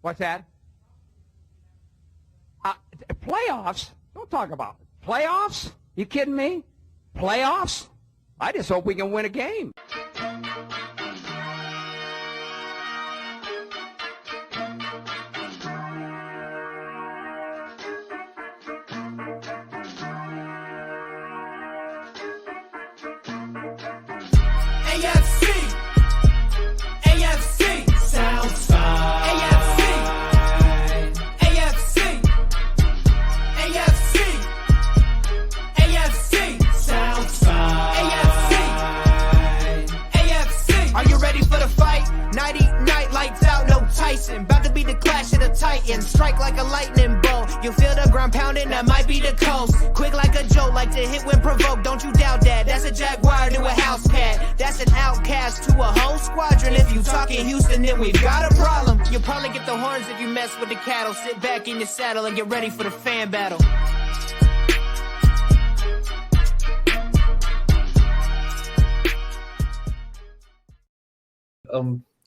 What's that? Playoffs? Don't talk about it. Playoffs? You kidding me? Playoffs? I just hope we can win a game. AFC South side. AFC South side. AFC. Are you ready for the fight? Nighty night, lights out, no Tyson. About to be the clash of the Titans. Strike like a lightning bolt. You feel the ground pounding, that might be the coast. Quick like a joke, like to hit when provoked. Don't you doubt that. That's a Jaguar to a house cat. That's an outcast to a whole squadron. If you talking Houston, then we've got a problem. You'll probably get the horns if you mess with the cattle. Sit back in your saddle and get ready for the fan battle.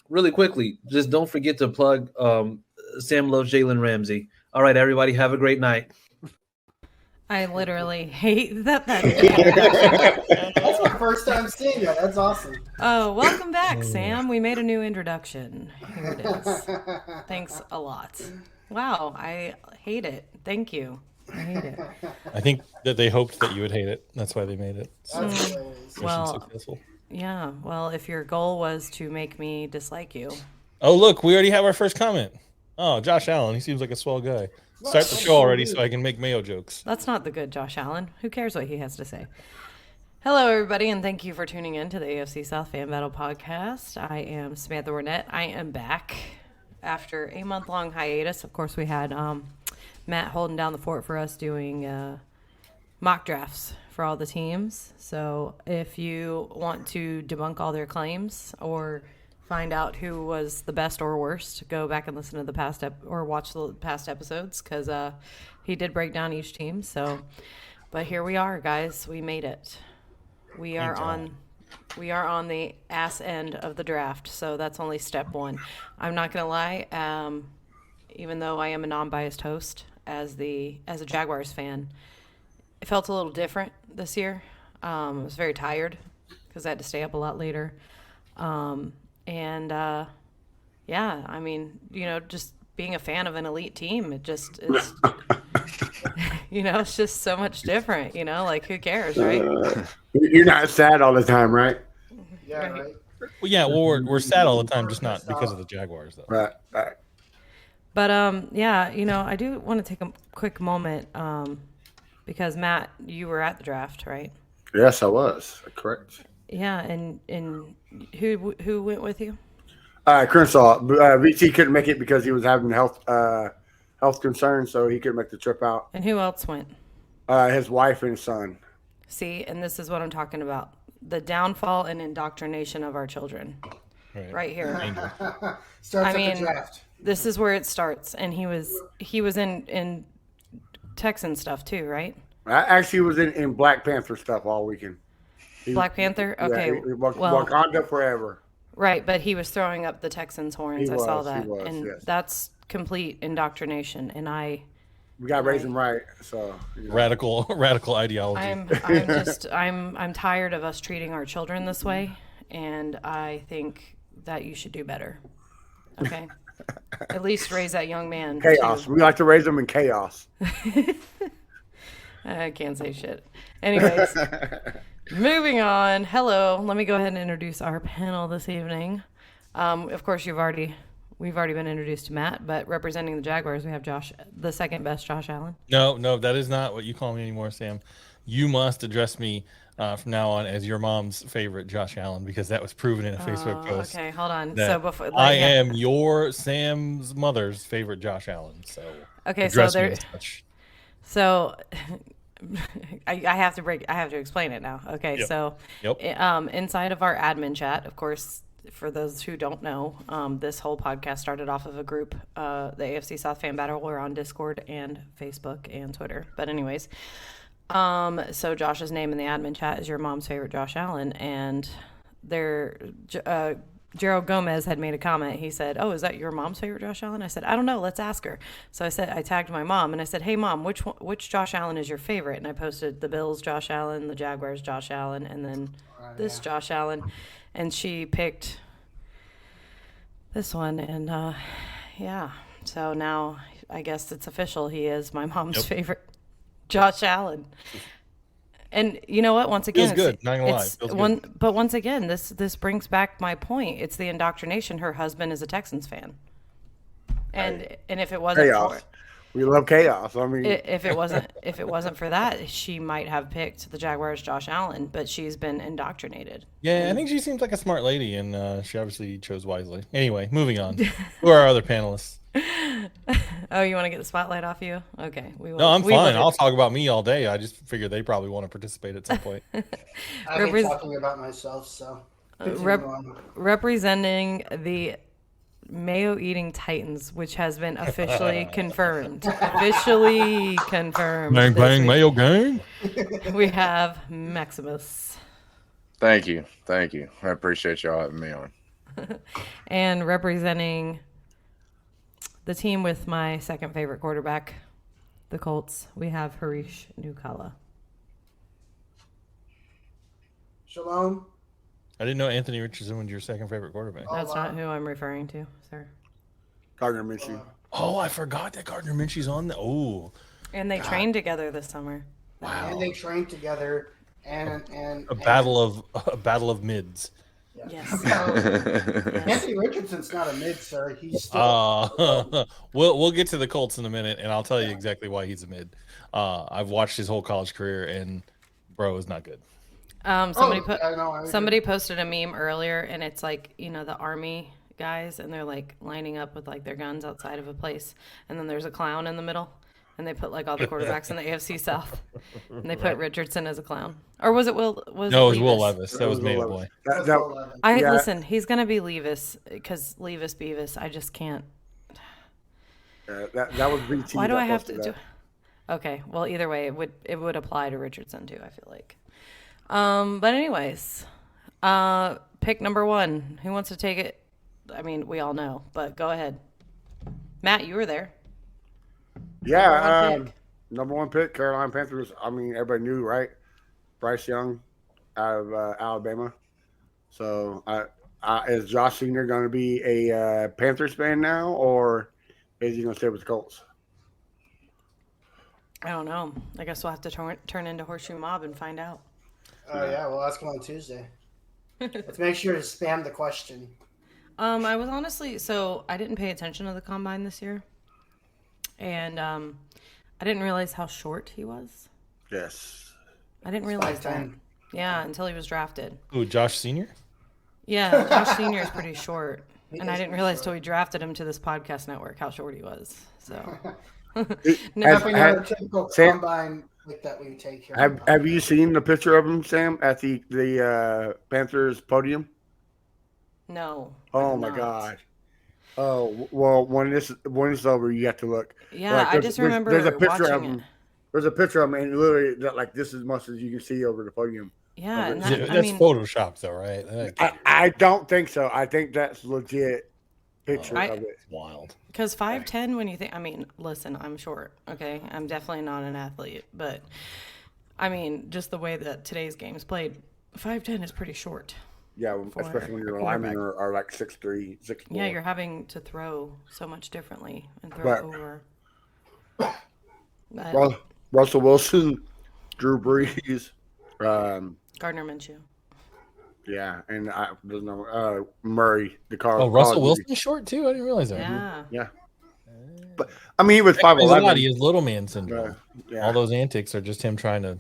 Really quickly, just don't forget to plug Sam loves Jalen Ramsey. All right, everybody, have a great night. I literally hate that. That's my first time seeing that. That's awesome. Oh, welcome back, Sam. We made a new introduction. Here it is. Thanks a lot. Wow, I hate it. Thank you. I hate it. I think that they hoped that you would hate it. That's why they made it. Well, successful. yeah. Well, if your goal was to make me dislike you. Oh, look, we already have our first comment. Oh, Josh Allen. He seems like a swell guy. Start the show already so I can make Mayo jokes. That's not the good Josh Allen. Who cares what he has to say? Hello, everybody, and thank you for tuning in to the AFC South Fan Battle Podcast. I am Samantha Wernette. I am back after a month-long hiatus. Of course, we had Matt holding down the fort for us doing mock drafts for all the teams. So if you want to debunk all their claims or find out who was the best or worst, go back and listen to the past or watch the past episodes, because he did break down each team. So, but here we are, guys. We made it. We are on the ass end of the draft. So that's only step one. I'm not gonna lie. Even though I am a non-biased host, as a Jaguars fan, it felt a little different this year. I was very tired because I had to stay up a lot later. Yeah, I mean, just being a fan of an elite team, it just is, it's just so much different, like who cares, right? You're not sad all the time, right? Yeah, right. Well, yeah, we're sad all the time, just not because of the Jaguars, though. Right. But, I do want to take a quick moment because, Matt, you were at the draft, right? Yes, I was. Correct. Yeah, and who went with you? Crenshaw. VT couldn't make it because he was having health concerns, so he couldn't make the trip out. And who else went? His wife and his son. See, and this is what I'm talking about. The downfall and indoctrination of our children. Right here. Starts at the draft. This is where it starts. And he was in Texan stuff too, right? I actually was in Black Panther stuff all weekend. Black Panther? Okay. Yeah, Wakanda forever. Right, but he was throwing up the Texans' horns. I saw that. Yes. That's complete indoctrination. And we got to raise them right. So radical ideology. I'm tired of us treating our children this way, and I think that you should do better. Okay? At least raise that young man. Chaos. We like to raise them in chaos. I can't say shit. Anyways, moving on. Hello. Let me go ahead and introduce our panel this evening. Of course, we've already been introduced to Matt, but representing the Jaguars, we have Josh, the second best Josh Allen. No, that is not what you call me anymore, Sam. You must address me from now on as your mom's favorite Josh Allen, because that was proven in a Facebook post. Okay, hold on. So before I am your Sam's mother's favorite Josh Allen. So okay, so I have to explain it now. Okay, yep. So inside of our admin chat, of course, for those who don't know, this whole podcast started off of a group, the AFC South Fan Battle. We're on Discord and Facebook and Twitter. But anyways, so Josh's name in the admin chat is your mom's favorite Josh Allen, and Gerald Gomez had made a comment. He said, "Oh, is that your mom's favorite Josh Allen?" I said, "I don't know. Let's ask her." So I tagged my mom and I said, "Hey, Mom, which Josh Allen is your favorite?" And I posted the Bills Josh Allen, the Jaguars Josh Allen, and then this Josh Allen, and she picked this one. And yeah, so now I guess it's official. He is my mom's favorite, Josh Allen. And you know what? Once again, Feels good. Not gonna lie. Feels good. But once again, this brings back my point. It's the indoctrination. Her husband is a Texans fan, and if it wasn't Chaos. We love chaos. I mean, if it wasn't for that, she might have picked the Jaguars' Josh Allen. But she's been indoctrinated. Yeah, I think she seems like a smart lady, and she obviously chose wisely. Anyway, moving on. Who are our other panelists? Oh, you want to get the spotlight off you? Okay, we will. No, I'm fine. I'll talk about me all day. I just figure they probably want to participate at some point. I've been talking about myself, so. Representing the Mayo-eating Titans, which has been officially confirmed. Officially confirmed. Bang, bang, Mayo gang. We have Maximus. Thank you. I appreciate y'all having me on. And representing the team with my second favorite quarterback, the Colts, we have Harish Nukala. Shalom. I didn't know Anthony Richardson was your second favorite quarterback. That's not who I'm referring to, sir. Gardner Minshew. Oh, I forgot that Gardner Minshew's on the. Oh. And they trained together this summer. Wow. And they trained together, and a battle of mids. Yeah. Yes. Anthony Richardson's not a mid, sir. He's still. We'll get to the Colts in a minute, and I'll tell you exactly why he's a mid. I've watched his whole college career, and bro is not good. Somebody posted a meme earlier, and it's like, the Army guys, and they're like lining up with like their guns outside of a place, and then there's a clown in the middle, and they put like all the quarterbacks in the AFC South, and they put Richardson as a clown. Or was it Will? No, it was Will Levis. That was Mayo Boy. Listen, he's gonna be Levis because Levis Beavis. I just can't. That was BT. Why do I have to do? Okay, well, either way, it would apply to Richardson too. I feel like. But anyways, pick number 1. Who wants to take it? I mean, we all know, but go ahead. Matt, you were there. Yeah, number 1 pick, Carolina Panthers. I mean, everybody knew, right? Bryce Young out of Alabama. So, is Josh Senior going to be a Panthers fan now, or is he going to stay with the Colts? I don't know. I guess we'll have to turn into Horseshoe Mob and find out. Oh, yeah. We'll ask him on Tuesday. Let's make sure to spam the question. I was honestly, so I didn't pay attention to the combine this year. And I didn't realize how short he was. Yes. I didn't realize that. Yeah, until he was drafted. Ooh, Josh Senior? Yeah, Josh Senior is pretty short. And I didn't realize till we drafted him to this podcast network how short he was. So. Never typical combine like that we take here. Have you seen the picture of him, Sam, at the Panthers podium? No. Oh my God. Oh well, when it's over, you have to look. Yeah, I just remember there's a picture of watching him. There's a picture of him, and literally like this as much as you can see over the podium. Yeah, that's Photoshop, though, right? I don't think so. I think that's legit picture of it. It's wild. Because 5'10", when you think, I mean, listen, I'm short. Okay, I'm definitely not an athlete, but I mean, just the way that today's game is played, 5'10" is pretty short. Yeah, especially when your linemen are like 6'3", 6'4". Yeah, you're having to throw so much differently and throw over. Well, Russell Wilson, Drew Brees, Gardner Minshew. Yeah, and there's no Murray, the car. Oh, Russell Wilson's short too. I didn't realize that. Yeah. But I mean, he was 5'11". He has little man syndrome. Yeah. All those antics are just him trying to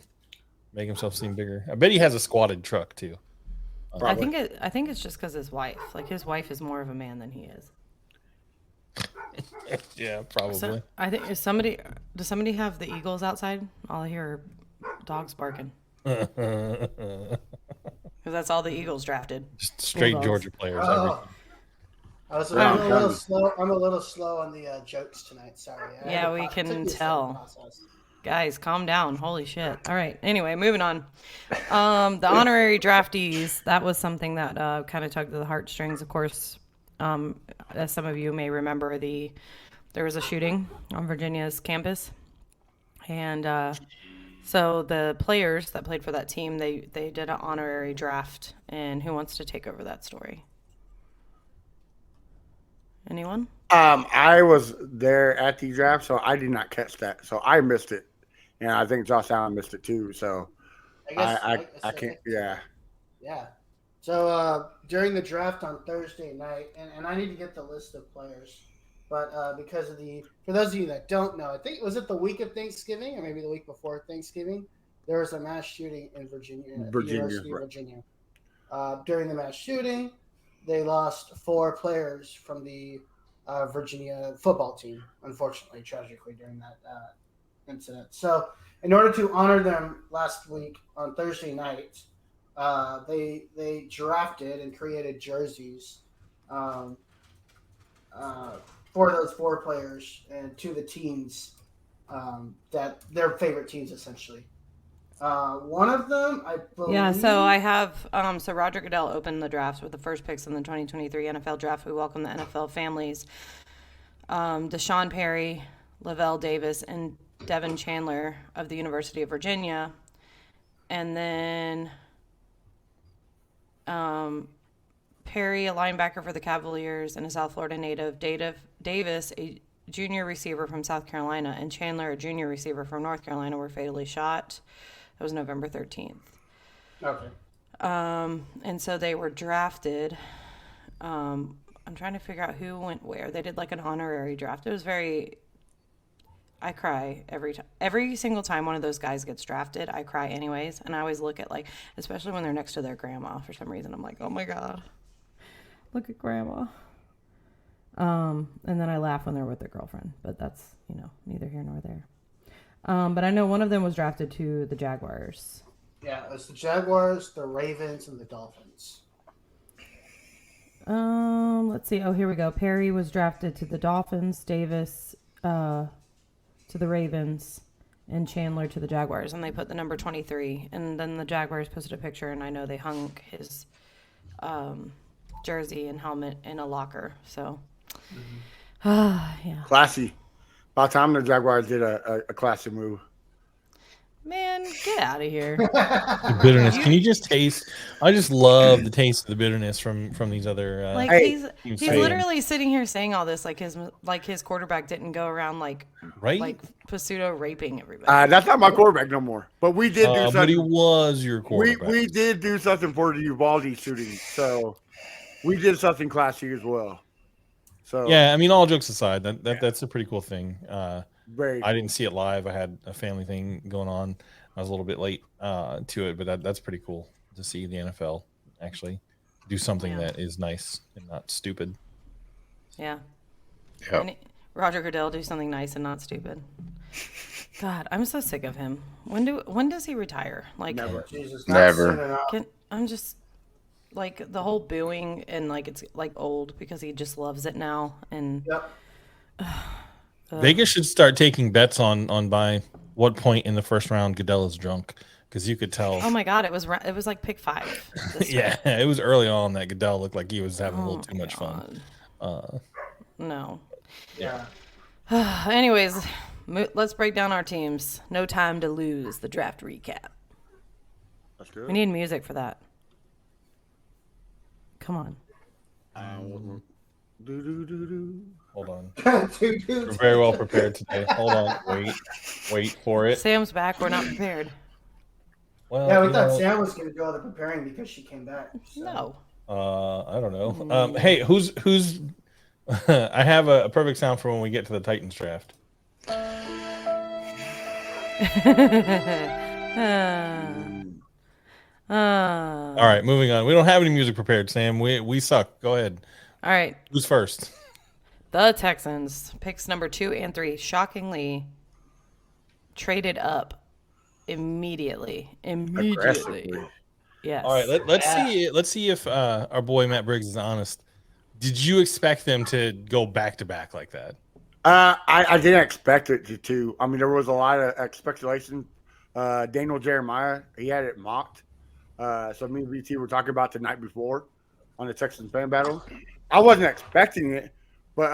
make himself seem bigger. I bet he has a squatted truck too. I think it's just because his wife. Like his wife is more of a man than he is. Yeah, probably. So, I think does somebody have the Eagles outside? All I hear are dogs barking. Because that's all the Eagles drafted. Just straight Georgia players. I'm a little slow on the jokes tonight. Sorry. Yeah, we can tell. Guys, calm down. Holy shit. All right. Anyway, moving on. The honorary draftees, that was something that kind of tugged at the heartstrings. Of course, as some of you may remember, there was a shooting on Virginia's campus. And so the players that played for that team, they did an honorary draft. And who wants to take over that story? Anyone? I was there at the draft, so I did not catch that. So I missed it. And I think Josh Allen missed it too. So I can't. Yeah. Yeah. So during the draft on Thursday night, and I need to get the list of players, but because of for those of you that don't know, I think was it the week of Thanksgiving or maybe the week before Thanksgiving, there was a mass shooting in Virginia, University of Virginia. During the mass shooting, they lost 4 players from the Virginia football team, unfortunately, tragically, during that incident. So in order to honor them last week on Thursday night, they drafted and created jerseys for those 4 players and to the teams that their favorite teams, essentially. One of them, I believe. Yeah, so I have so Roger Goodell opened the draft with the first picks in the 2023 NFL draft. We welcome the NFL families. Deshaun Perry, Lavelle Davis, and Devin Chandler of the University of Virginia. And then Perry, a linebacker for the Cavaliers, and a South Florida native. Davis, a junior receiver from South Carolina, and Chandler, a junior receiver from North Carolina, were fatally shot. That was November 13th. Okay. And so they were drafted. I'm trying to figure out who went where. They did like an honorary draft. It was I cry every single time one of those guys gets drafted. I cry anyways. And I always look at especially when they're next to their grandma for some reason. I'm like, oh my God, look at grandma. And then I laugh when they're with their girlfriend, but that's, neither here nor there. But I know one of them was drafted to the Jaguars. Yeah, it was the Jaguars, the Ravens, and the Dolphins. Let's see. Oh, here we go. Perry was drafted to the Dolphins, Davis to the Ravens, and Chandler to the Jaguars. And they put the number 23. And then the Jaguars posted a picture, and I know they hung his jersey and helmet in a locker. So, yeah. Classy. About time the Jaguars did a classy move. Man, get out of here. The bitterness. Can you just taste? I just love the taste of the bitterness from these other. He's literally sitting here saying all this like his quarterback didn't go around pseudo raping everybody. That's not my quarterback no more. But we did do something. But he was your quarterback. We did do something for the Uvalde shooting, so we did something classy as well. So yeah, I mean, all jokes aside, that's a pretty cool thing. Very I didn't see it live. I had a family thing going on. I was a little bit late to it, but that's pretty cool to see the NFL actually do something that is nice and not stupid. Yeah. Yep. Roger Goodell do something nice and not stupid. God, I'm so sick of him. When does he retire? Never. Jesus, Never. I'm just the whole booing and it's old because he just loves it now and. Yep. Vegas should start taking bets on by what point in the first round Goodell is drunk, because you could tell. Oh my God, it was like pick 5. Yeah, it was early on that Goodell looked like he was having a little too much fun. No. Yeah. Anyways, let's break down our teams. No time to lose. The draft recap. That's good. We need music for that. Come on. Hold on. We're very well prepared today. Hold on. Wait for it. Sam's back. We're not prepared. Well, Yeah, we thought Sam was going to do all the preparing because she came back. So. No. I don't know. Hey, who's? I have a perfect sound for when we get to the Titans draft. All right, moving on. We don't have any music prepared, Sam. We suck. Go ahead. All right. Who's first? The Texans, picks number 2 and 3, shockingly traded up immediately. Yes. All right, let's see if our boy Matt Briggs is honest. Did you expect them to go back to back like that? I didn't expect it to. I mean, there was a lot of speculation. Daniel Jeremiah, he had it mocked. So me and VT were talking about the night before on the Texans fan battle. I wasn't expecting it, but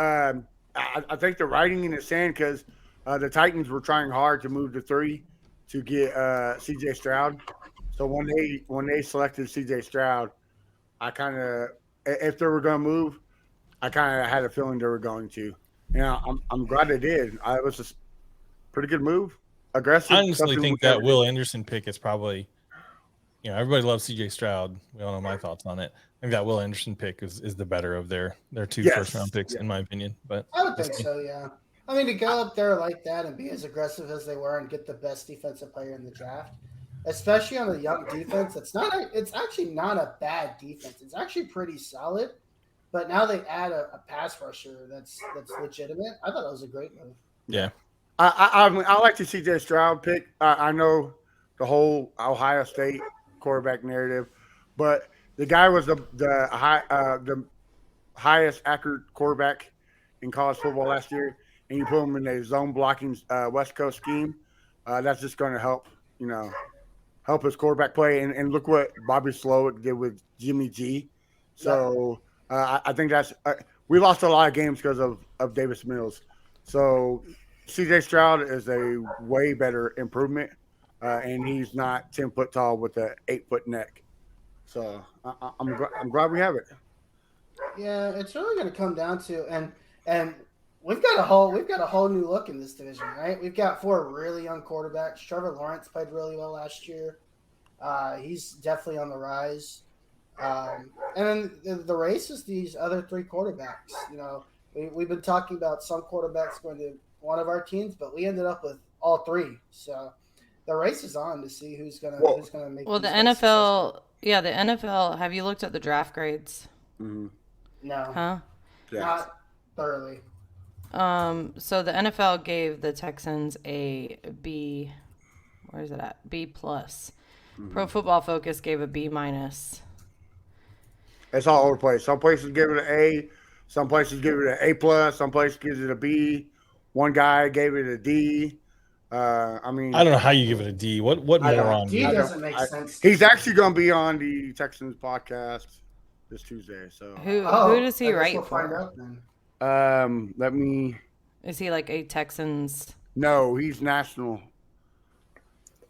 I think the writing in the sand because the Titans were trying hard to move to 3 to get C.J. Stroud. So when they selected C.J. Stroud, I kind of, if they were going to move, I kind of had a feeling they were going to. I'm glad they did. It was a pretty good move, aggressive. I honestly think that Will Anderson pick is probably, everybody loves C.J. Stroud. We all know my thoughts on it. I think that Will Anderson pick is the better of their 2 first-round picks, in my opinion. But I would think so, yeah. I mean, to go up there like that and be as aggressive as they were and get the best defensive player in the draft, especially on a young defense, it's actually not a bad defense. It's actually pretty solid. But now they add a pass rusher that's legitimate. I thought that was a great move. Yeah. I like the C.J. Stroud pick. I know the whole Ohio State quarterback narrative, but the guy was the highest accurate quarterback in college football last year, and you put him in a zone blocking West Coast scheme. That's just going to help his quarterback play. And look what Bobby Slowick did with Jimmy G. So I think that's we lost a lot of games because of Davis Mills. So C.J. Stroud is a way better improvement, and he's not 10 foot tall with an 8 foot neck. So I'm glad we have it. Yeah, it's really going to come down to and we've got a whole new look in this division, right? We've got 4 really young quarterbacks. Trevor Lawrence played really well last year. He's definitely on the rise. And then the race is these other 3 quarterbacks. We've been talking about some quarterbacks going to one of our teams, but we ended up with all 3. So the race is on to see who's gonna make. Well, the NFL, the NFL. Have you looked at the draft grades? Mm-hmm. No, Huh? Yeah. not thoroughly. So the NFL gave the Texans a B. Where is it at? B plus. Mm-hmm. Pro Football Focus gave a B minus. It's all over the place. Some places give it an A, some places give it an A plus, some places gives it a B. One guy gave it a D. I don't know how you give it a D. What moron? D doesn't make sense. He's actually going to be on the Texans podcast this Tuesday. So Who does he write we'll for? find out then. let me. Is he like a Texans? No, he's national.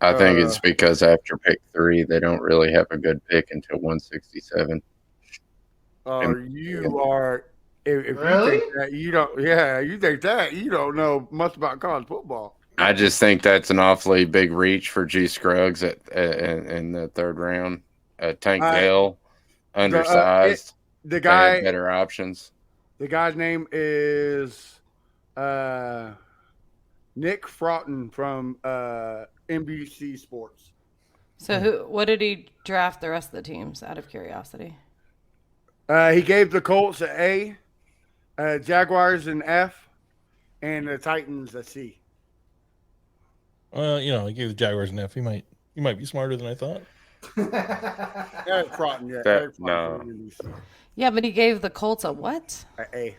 I think it's because after pick 3, they don't really have a good pick until 167. You are. If Really? you think that, you don't. Yeah, you think that you don't know much about college football. I just think that's an awfully big reach for G. Scruggs in the 3rd round. Tank Dell, undersized. The guy, better options. The guy's name is Nick Fraughton from NBC Sports. So what did he draft the rest of the teams? Out of curiosity. He gave the Colts an A, Jaguars an F, and the Titans a C. Well, he gave the Jaguars an F. He might be smarter than I thought. Eric Fraughton, No. Yeah, but he gave the Colts a what? An A.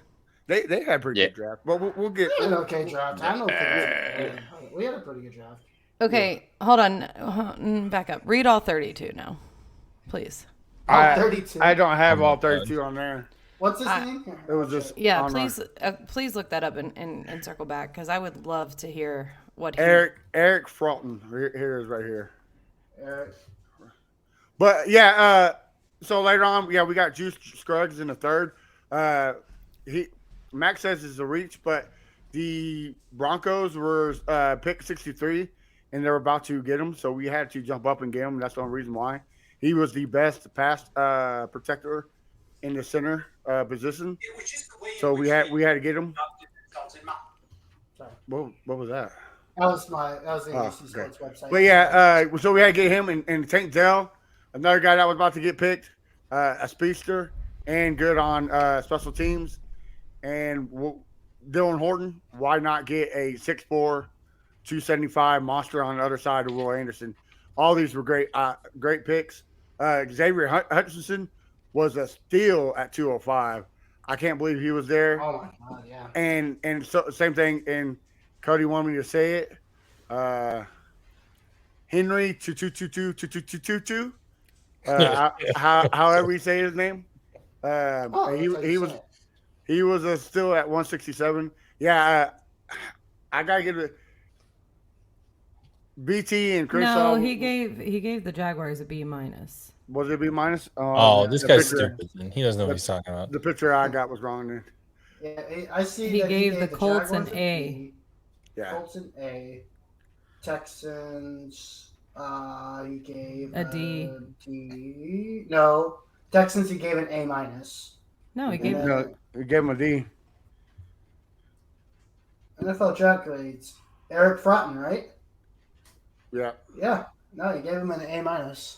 They had a pretty good draft, but we'll get. We had an okay draft. I don't think we had a pretty good draft. Okay, hold on. Back up. Read all 32 now, please. All 32. I don't have all 32 on there. What's his name? It was just please look that up and circle back because I would love to hear what Eric Fraughton. Here it is right here. Eric. But so later on, we got Juice Scruggs in the 3rd. Max says it's a reach, but the Broncos were pick 63, and they were about to get him, so we had to jump up and get him. That's the only reason why. He was the best pass protector in the center position, so we had to get him. What was that? That was the ABC Sports website. But so we had to get him and Tank Dell, another guy that was about to get picked, a speedster and good on special teams. And Dylan Horton, why not get a 6'4", 275 monster on the other side of Will Anderson? All these were great picks. Xavier Hutchinson was a steal at 205. I can't believe he was there. Oh my god, yeah. And so same thing. And Cody wanted me to say it. Henry 2222222. However you say his name. He was still at 167. Yeah, I gotta give it. BT and Chris. No, he gave the Jaguars a B-. Was it B minus? Oh, this guy's picture, stupid. He doesn't know what he's talking about. The picture I got was wrong. Then. Yeah, I see. He that gave the Colts Jaguars an A. Yeah. Colts an A. Texans. He gave a D. D. No, Texans. He gave an A minus. No, he gave him a D. NFL draft grades. Eric Fratton, right? Yeah. Yeah. No, he gave him an A minus.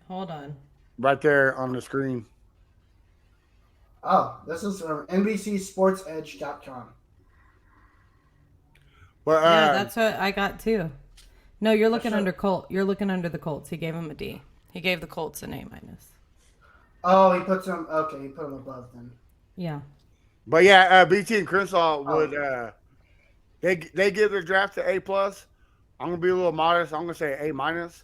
Hold on. Right there on the screen. Oh, this is from NBCSportsEdge.com. Well, yeah, that's what I got too. No, you're looking under Colt. You're looking under the Colts. He gave him a D. He gave the Colts an A minus. Oh, he puts him. Okay, he put him above then. Yeah. But yeah, BT and Crenshaw would they give their draft to A plus. I'm gonna be a little modest. I'm gonna say A minus.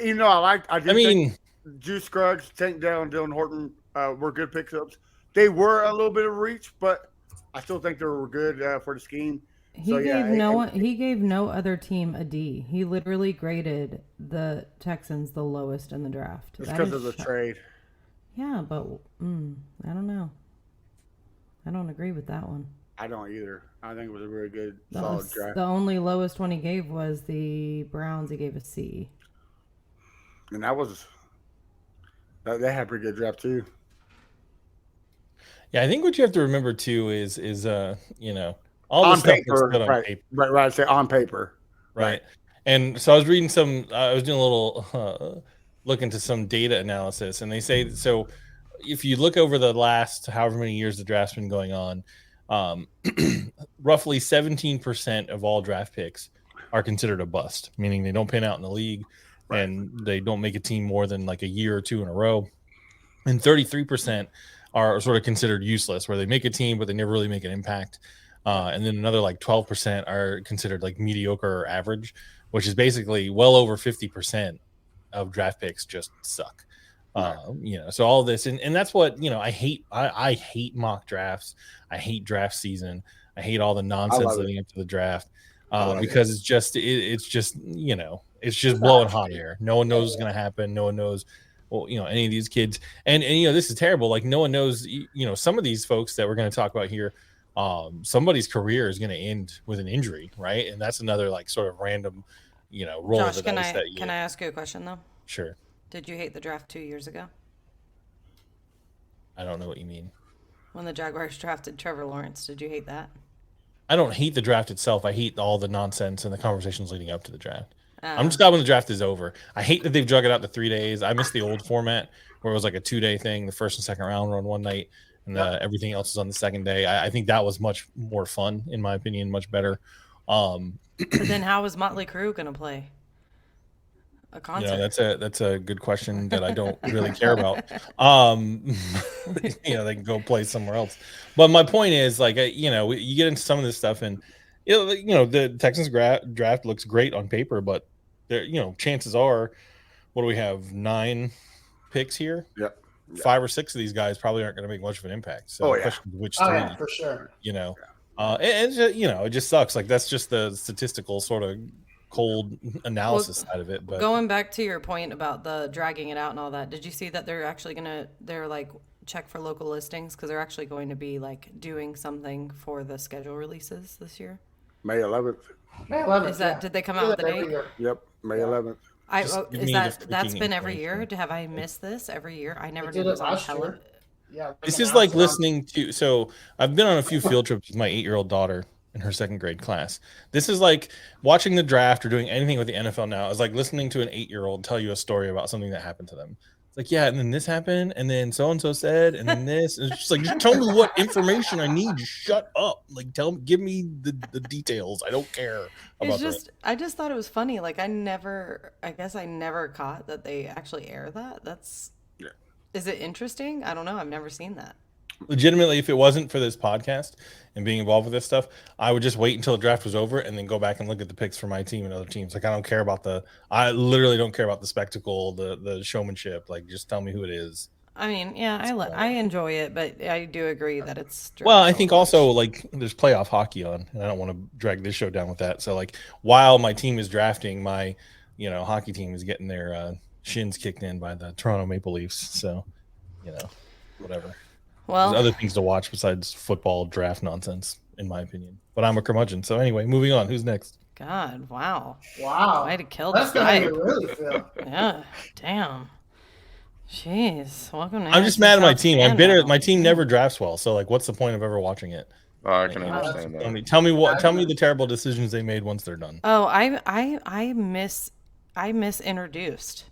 You know, I think Juice Scruggs, Tank Dell, and Dylan Horton were good pickups. They were a little bit of reach, but I still think they were good for the scheme. He gave no other team a D. He literally graded the Texans the lowest in the draft. It's because of the trade. Yeah, but I don't know. I don't agree with that one. I don't either. I think it was a really good, solid draft. The only lowest one he gave was the Browns. He gave a C. And they had a pretty good draft too. Yeah, I think what you have to remember too is all on the stuff paper, that's on paper. Right. Say on paper. Right. And so I was reading I was doing a little look into some data analysis, and they say, so if you look over the last however many years the draft's been going on, roughly 17% of all draft picks are considered a bust, meaning they don't pan out in the league and they don't make a team more than like a year or two in a row. And 33% are sort of considered useless, where they make a team, but they never really make an impact. And then another like 12% are considered like mediocre or average, which is basically well over 50% of draft picks just suck. So all this, and that's what, I hate. I hate mock drafts. I hate draft season. I hate all the nonsense leading up to the draft because it's just blowing hot air. No one knows what's going to happen. No one knows, any of these kids. And this is terrible. Like no one knows, some of these folks that we're going to talk about here, somebody's career is going to end with an injury, right? And that's another like sort of random, roll Josh, of the dice. Can I ask you a question though? Sure. Did you hate the draft 2 years ago? I don't know what you mean. When the Jaguars drafted Trevor Lawrence, did you hate that? I don't hate the draft itself. I hate all the nonsense and the conversations leading up to the draft. I'm just glad when the draft is over. I hate that they've drug it out to 3 days. I miss the old format where it was like a 2-day thing. The first and second round were on one night, and everything else is on the second day. I think that was much more fun, in my opinion, much better. But then how was Motley Crue going to play a concert? That's a good question that I don't really care about. They can go play somewhere else. But my point is, like, you get into some of this stuff, and the Texans draft looks great on paper, but there, chances are, what do we have? 9 picks here. Yep. 5 or 6 of these guys probably aren't going to make much of an impact. So which 3? Yeah, for sure. It just sucks. Like that's just the statistical sort of cold analysis side of it. But going back to your point about the dragging it out and all that, did you see that they're like check for local listings because they're actually going to be like doing something for the schedule releases this year? May 11th. May 11th. Is that? Did they come out with the date? Yep, May 11th. That's been every year? Have I missed this every year? I never knew it was on television. Yeah. This is like listening to. So I've been on a few field trips with my 8-year-old daughter in her 2nd grade class. This is like watching the draft or doing anything with the NFL now. It's like listening to an 8-year-old tell you a story about something that happened to them. It's like, yeah, and then this happened, and then so and so said, and then this. And it's just like, just tell me what information I need. Just shut up. Like, give me the details. I don't care about that. I just thought it was funny. Like, I guess I never caught that they actually air that. Is it interesting? I don't know. I've never seen that. Legitimately, if it wasn't for this podcast and being involved with this stuff, I would just wait until the draft was over and then go back and look at the picks for my team and other teams. Like, I literally don't care about the spectacle, the showmanship. Like, just tell me who it is. I mean, yeah, I enjoy it, but I do agree that it's well. I think also like there's playoff hockey on, and I don't want to drag this show down with that. So like while my team is drafting, my hockey team is getting their shins kicked in by the Toronto Maple Leafs. So whatever. Well, there's other things to watch besides football draft nonsense, in my opinion. But I'm a curmudgeon. So anyway, moving on. Who's next? God, wow. Way to kill That's this gonna guy. make it really feel. Yeah, damn. Jeez, welcome. I'm just mad at my team. I'm bitter. My team never drafts well. So like, what's the point of ever watching it? Oh, I can understand that. Tell me the terrible decisions they made once they're done. Oh, I misintroduced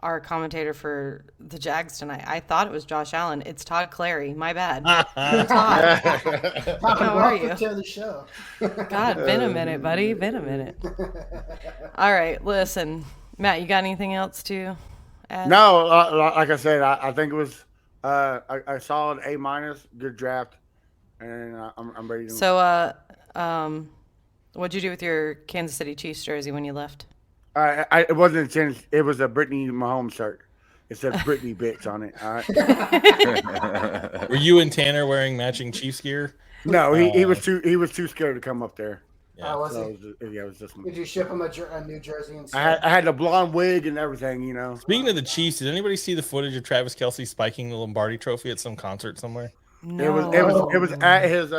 our commentator for the Jags tonight. I thought it was Josh Allen. It's Todd Clary. My bad. Todd, how are you? To the show. God, been a minute, buddy. Been a minute. All right, listen, Matt. You got anything else to add? No, like I said, I think it was a solid A-, good draft, and I'm ready to. So, what'd you do with your Kansas City Chiefs jersey when you left? It wasn't a chance. It was a Brittany Mahomes shirt. It said Brittany bitch on it. All right. Were you and Tanner wearing matching Chiefs gear? No, he was too scared to come up there. Yeah, was so he? it was just. Did you ship him a new jersey instead? I had the blonde wig and everything, Speaking of the Chiefs, did anybody see the footage of Travis Kelce spiking the Lombardi Trophy at some concert somewhere? No. It was at his.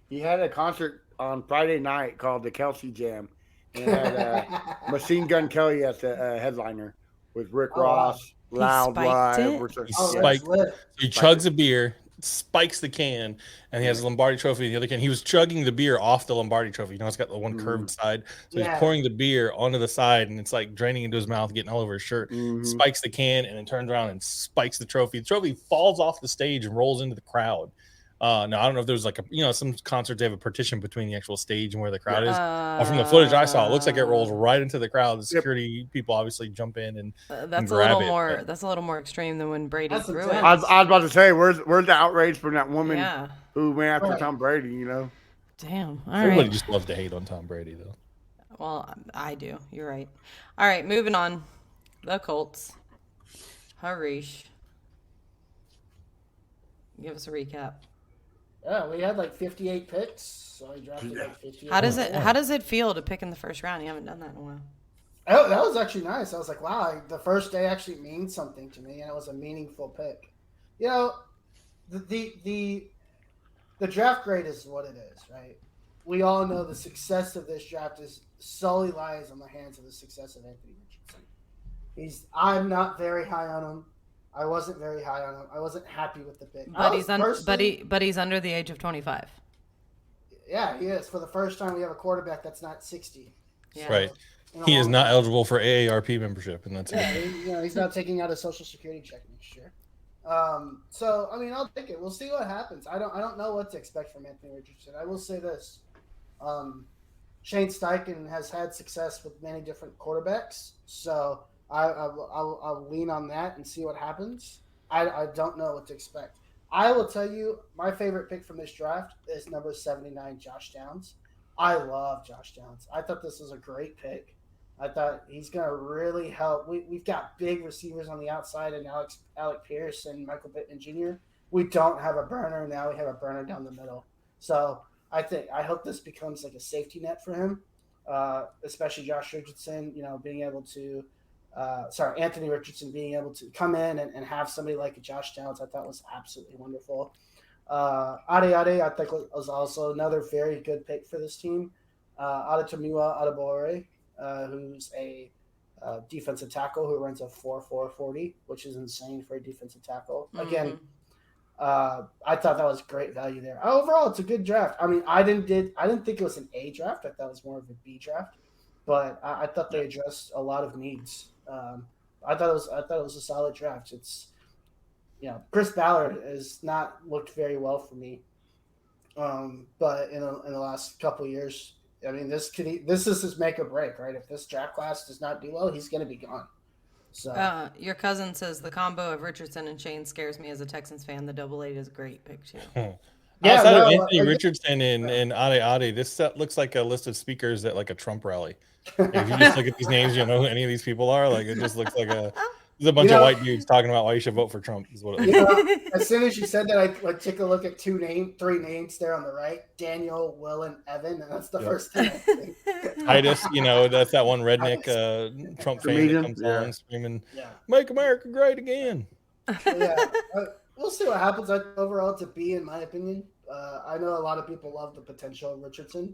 He had a concert on Friday night called the Kelce Jam. And it had Machine Gun Kelly as the headliner with Rick Ross, Loud Live. He chugs a beer, spikes the can, and he has a Lombardi Trophy in the other can. He was chugging the beer off the Lombardi Trophy. It's got the one curved side. So he's pouring the beer onto the side, and it's like draining into his mouth, getting all over his shirt. Spikes the can, and then turns around and spikes the trophy. The trophy falls off the stage and rolls into the crowd. Now, I don't know if there's like some concerts they have a partition between the actual stage and where the crowd is. From the footage I saw, it looks like it rolls right into the crowd. The security people obviously jump in and that's grab a little it, more. but... That's a little more extreme than when Brady threw it. I was about to say, where's the outrage from that woman who went after Tom Brady? Damn. All Everybody right. just loves to hate on Tom Brady, though. Well, I do. You're right. All right, moving on. The Colts. Harish. Give us a recap. Yeah, we had like 58 picks, so I drafted like 58. How does it feel to pick in the first round? You haven't done that in a while. Oh, that was actually nice. I was like, wow, the first day actually means something to me, and it was a meaningful pick. The draft grade is what it is, right? We all know the success of this draft solely lies on the hands of the success of Anthony Richardson. I'm not very high on him. I wasn't very high on him. I wasn't happy with the pick. But he's under the age of 25. Yeah, he is. For the first time, we have a quarterback that's not 60. Yeah. Right. He is not eligible for AARP membership, and that's he's not taking out a Social Security check next year. So I mean, I'll take it. We'll see what happens. I don't know what to expect from Anthony Richardson. I will say this: Shane Steichen has had success with many different quarterbacks, so I'll lean on that and see what happens. I don't know what to expect. I will tell you, my favorite pick from this draft is number 79, Josh Downs. I love Josh Downs. I thought this was a great pick. I thought he's going to really help. We've got big receivers on the outside and Alec Pierce and Michael Pittman Jr. We don't have a burner. Now we have a burner down the middle. So I hope this becomes like a safety net for him, especially Josh Richardson, being able to Anthony Richardson being able to come in and have somebody like a Josh Downs, I thought was absolutely wonderful. Ade, I think, was also another very good pick for this team. Adetomiwa Adebawore, who's a defensive tackle who runs a 4.40, which is insane for a defensive tackle. Again, I thought that was great value there. Overall, it's a good draft. I mean, I didn't think it was an A draft. I thought it was more of a B draft, but I thought they addressed a lot of needs. I thought it was a solid draft. It's, Chris Ballard has not looked very well for me, but in the last couple of years, I mean, this is his make or break, right? If this draft class does not do well, he's going to be gone. So Your cousin says the combo of Richardson and Shane scares me as a Texans fan. The double eight is a great pick too. Outside of Anthony Richardson and Ade Ade, this looks like a list of speakers at like a Trump rally. If you just look at these names, you don't know who any of these people are. Like it just looks like there's a bunch of white dudes talking about why you should vote for Trump. Is what it looks as soon as you said that, I took a look at three names there on the right: Daniel, Will, and Evan, and that's the first thing I think. Titus, that's that one redneck Trump fan that comes on screaming, "Make America Great Again." We'll see what happens. Overall, it's a B in my opinion. I know a lot of people love the potential of Richardson,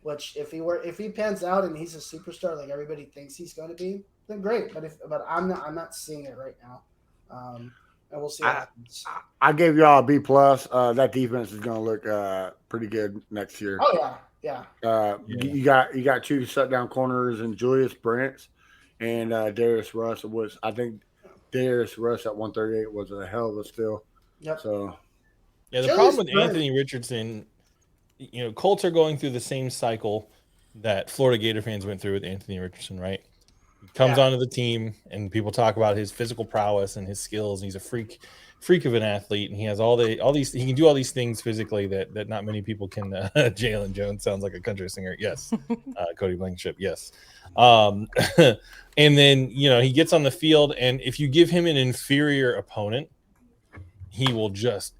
which if he pans out and he's a superstar like everybody thinks he's going to be, then great. But I'm not seeing it right now, and we'll see what happens. I gave y'all a B plus. That defense is going to look pretty good next year. Oh yeah. You got two shutdown corners and Julius Brents and Darius Rush was. I think Darius Rush at 138 was a hell of a steal. Yep. So the problem with Anthony Richardson, Colts are going through the same cycle that Florida Gator fans went through with Anthony Richardson, right? He comes onto the team and people talk about his physical prowess and his skills, and he's a freak of an athlete, and he has all these he can do all these things physically that not many people can. Jalen Jones sounds like a country singer. Yes. Cody Blankenship. Yes. And then he gets on the field, and if you give him an inferior opponent, he will just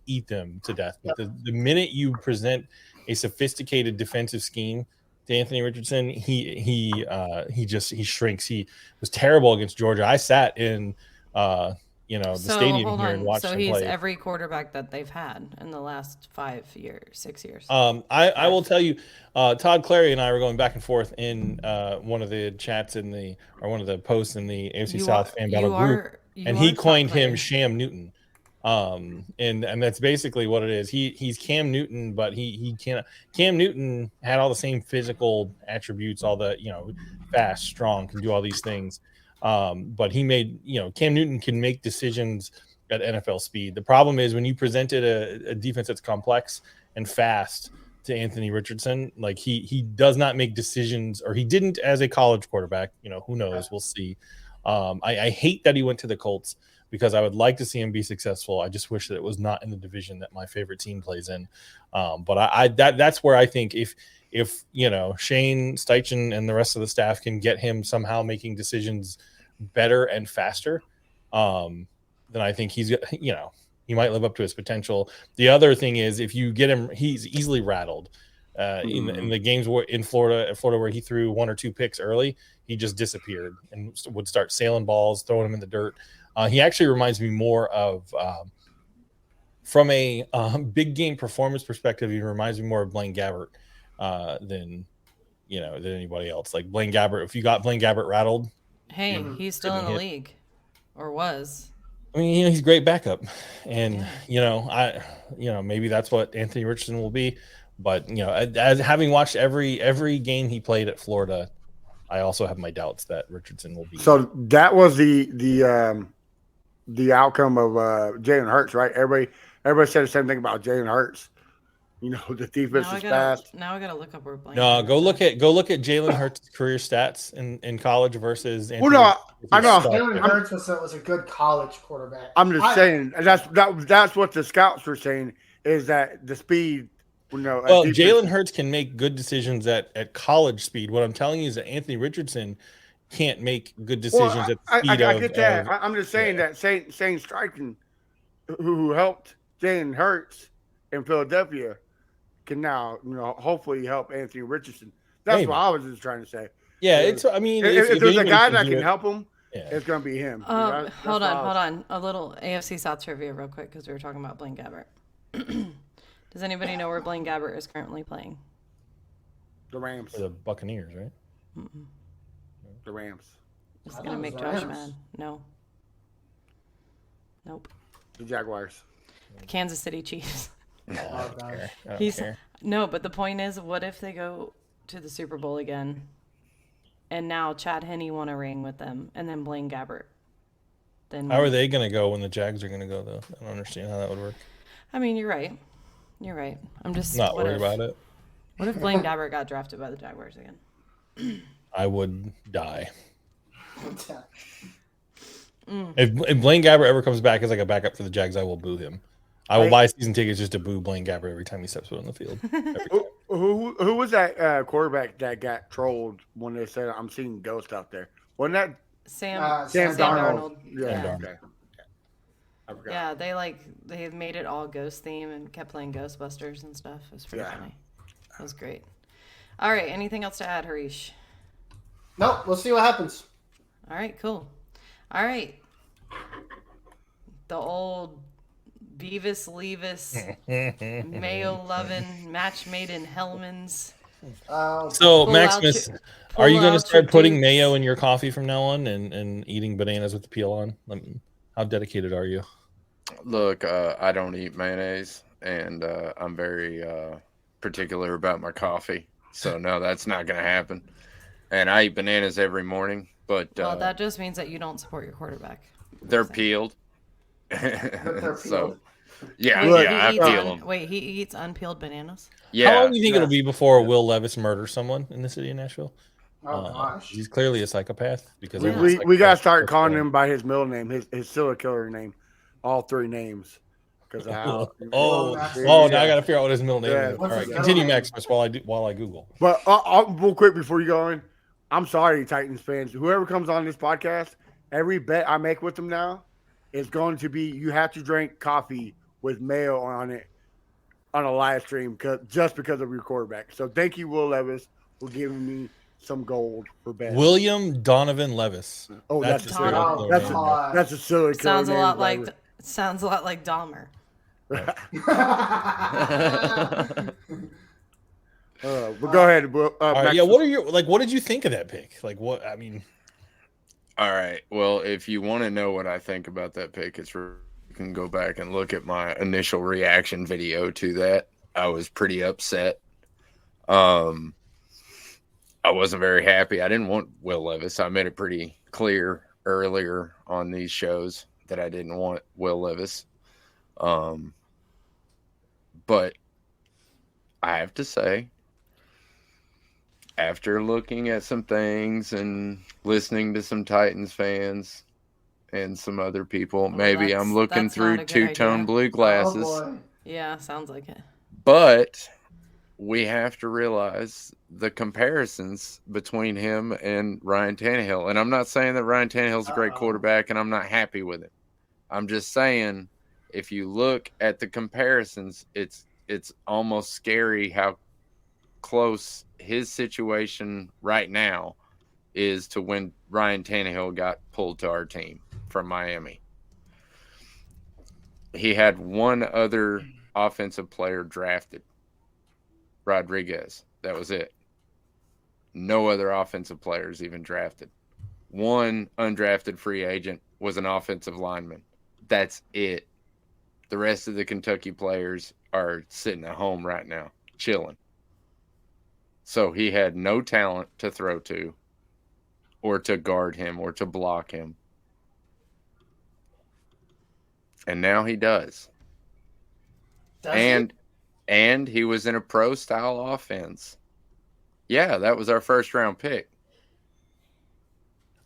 eat them to death. But the minute you present a sophisticated defensive scheme to Anthony Richardson, he shrinks. He was terrible against Georgia. I sat in the stadium here and watched him play. So he's every quarterback that they've had in the last 6 years. I will tell you, Todd Clary and I were going back and forth in one of the chats or one of the posts in the AFC South fan battle group, and he coined him Sham Newton. And that's basically what it is. He's Cam Newton, but he can't. Cam Newton had all the same physical attributes, all the fast, strong, can do all these things. But he made, Cam Newton can make decisions at NFL speed. The problem is when you presented a defense that's complex and fast to Anthony Richardson, like he does not make decisions, or he didn't as a college quarterback. Who knows? We'll see. I hate that he went to the Colts because I would like to see him be successful. I just wish that it was not in the division that my favorite team plays in. But that's where I think if Shane Steichen and the rest of the staff can get him somehow making decisions better and faster, then I think he might live up to his potential. The other thing is if you get him, he's easily rattled. In the games in Florida where he threw one or two picks early, he just disappeared and would start sailing balls, throwing them in the dirt. He actually reminds me more of, from a big game performance perspective, he reminds me more of Blaine Gabbert than anybody else. Like Blaine Gabbert, if you got Blaine Gabbert rattled, hey, he's still in the league, or was. I mean, he's a great backup, and maybe that's what Anthony Richardson will be. But as having watched every game he played at Florida, I also have my doubts that Richardson will be. So that was the outcome of Jalen Hurts, right? Everybody said the same thing about Jalen Hurts. The defense is fast. Now I gotta look up where Blaine. No, go look at Jalen Hurts' career stats in college versus. Well, no, I know Jalen Hurts was a good college quarterback. I'm just saying that's what the scouts were saying, is that the speed. Well, Jalen Hurts can make good decisions at college speed. What I'm telling you is that Anthony Richardson can't make good decisions at the speed I get that. I'm just saying that Shane Steichen, who helped Jalen Hurts in Philadelphia, can now hopefully help Anthony Richardson. That's what I was just trying to say. Yeah, if there's a guy that can help him, it's going to be him. Hold on. A little AFC South trivia real quick because we were talking about Blaine Gabbert. Does anybody know where Blaine Gabbert is currently playing? The Rams. The Buccaneers, right? Mm-mm. The Rams. This is going to make Josh mad. No. Nope. The Jaguars. The Kansas City Chiefs. I don't care. No, but the point is, what if they go to the Super Bowl again, and now Chad Henne won a ring with them, and then Blaine Gabbert? Then how are they going to go when the Jags are going to go, though? I don't understand how that would work. I mean, you're right. I'm just not worried about it. What if Blaine Gabbert got drafted by the Jaguars again? I would die. If Blaine Gabbert ever comes back as like a backup for the Jags, I will boo him. I will buy season tickets just to boo Blaine Gabbert every time he steps foot on the field. Who was that quarterback that got trolled when they said I'm seeing ghosts out there? Wasn't that Sam Darnold? Darnold. Yeah. Okay. I forgot. Yeah, they made it all ghost theme and kept playing Ghostbusters and stuff. It was pretty funny. It was great. All right, anything else to add, Harish? Nope, we'll see what happens. All right, cool. All right. The old Beavis, Leavis, Mayo lovin', match made in Hellman's. So, Maximus, are you going to start putting dukes. mayo in your coffee from now on and eating bananas with the peel on? How dedicated are you? Look, I don't eat mayonnaise, and I'm very particular about my coffee. So, no, that's not going to happen. And I eat bananas every morning, but... well, that just means that you don't support your quarterback. They're peeled. So, yeah, I peel them. Wait, he eats unpeeled bananas? Yeah. How long do you think it'll be before Will Levis murders someone in the city of Nashville? Oh, gosh. He's clearly a psychopath. Because We got to start calling him by his middle name, his serial killer name. All three names. Because now I got to figure out what his middle name is. All right, continue, Maximus, while I Google. But real quick before you go in, I'm sorry, Titans fans. Whoever comes on this podcast, every bet I make with them now is going to be you have to drink coffee with mayo on it on a live stream just because of your quarterback. So thank you, Will Levis, for giving me some gold for bet. William Donovan Levis. Oh, that's a silly killer. Sounds a lot like Dahmer. But go ahead. Yeah, what did you think of that pick? All right. Well, if you want to know what I think about that pick, you can go back and look at my initial reaction video to that. I was pretty upset. I wasn't very happy. I didn't want Will Levis. I made it pretty clear earlier on these shows that I didn't want Will Levis. But I have to say, after looking at some things and listening to some Titans fans and some other people, maybe I'm looking through two-tone blue glasses. Oh, yeah, sounds like it. But we have to realize the comparisons between him and Ryan Tannehill. And I'm not saying that Ryan Tannehill's a great quarterback and I'm not happy with it. I'm just saying if you look at the comparisons, it's almost scary how close his situation right now is to when Ryan Tannehill got pulled to our team from Miami. He had one other offensive player drafted, Rodriguez. That was it. No other offensive players even drafted. One undrafted free agent was an offensive lineman. That's it. The rest of the Kentucky players are sitting at home right now, chilling. So he had no talent to throw to or to guard him or to block him. And now he does. And he was in a pro-style offense. Yeah, that was our first-round pick.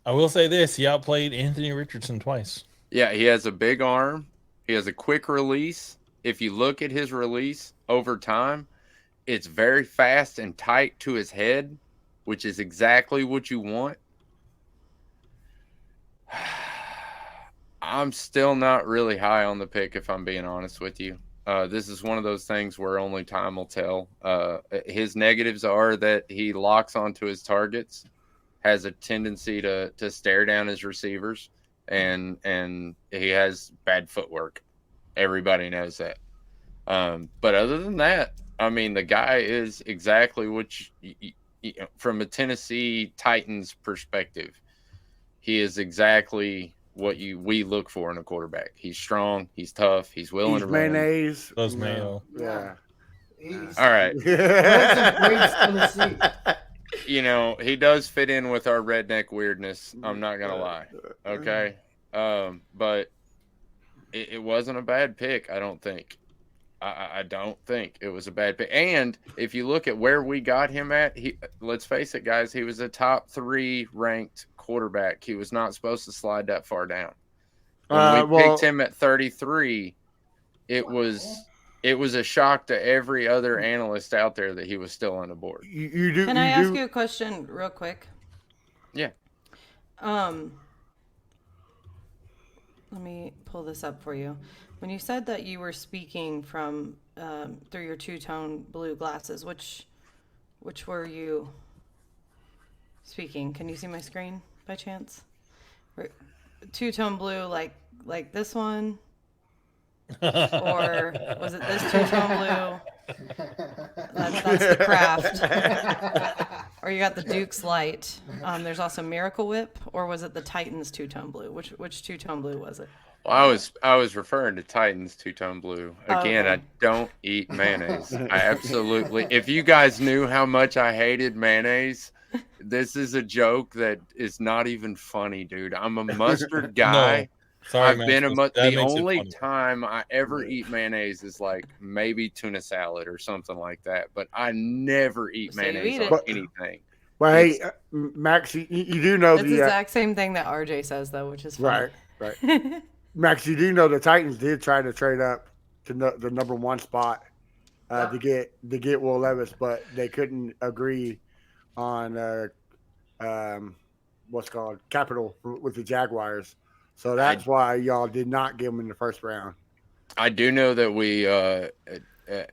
I will say this. He outplayed Anthony Richardson twice. Yeah, he has a big arm. He has a quick release. If you look at his release over time, it's very fast and tight to his head, which is exactly what you want. I'm still not really high on the pick, if I'm being honest with you. This is one of those things where only time will tell. His negatives are that he locks onto his targets, has a tendency to stare down his receivers, and he has bad footwork. Everybody knows that. But other than that, I mean, the guy is exactly what from a Tennessee Titans perspective, he is exactly what we look for in a quarterback. He's strong. He's tough. He's willing to run. Mayonnaise. Does mayo. Yeah. All right. Yeah. He does fit in with our redneck weirdness. I'm not going to lie. Okay. But it wasn't a bad pick, I don't think. I don't think it was a bad pick. And if you look at where we got him at, let's face it, guys, he was a top 3 ranked quarterback. He was not supposed to slide that far down. When we picked him at 33, it was a shock to every other analyst out there that he was still on the board. Can I ask you a question real quick? Yeah. Let me pull this up for you. When you said that you were speaking from through your two-tone blue glasses, which were you speaking? Can you see my screen by chance? Two-tone blue, like this one, or was it this two-tone blue? That's the craft. Or you got the Duke's Light. There's also Miracle Whip, or was it the Titans two-tone blue? Which two-tone blue was it? Well, I was referring to Titans two-tone blue. Again, I don't eat mayonnaise. I absolutely. If you guys knew how much I hated mayonnaise, this is a joke that is not even funny, dude. I'm a mustard guy. No. Sorry, I've man. been the only funny. time I ever eat mayonnaise is like maybe tuna salad or something like that. But I never eat So you mayonnaise eat on it. anything. Well, hey, Max, you do know It's the exact same thing that RJ says, though, which is funny. right. Max, you do know the Titans did try to trade up to the number 1 spot to get Will Levis, but they couldn't agree on what's called capital with the Jaguars. So that's why y'all did not give him in the first round. I do know that we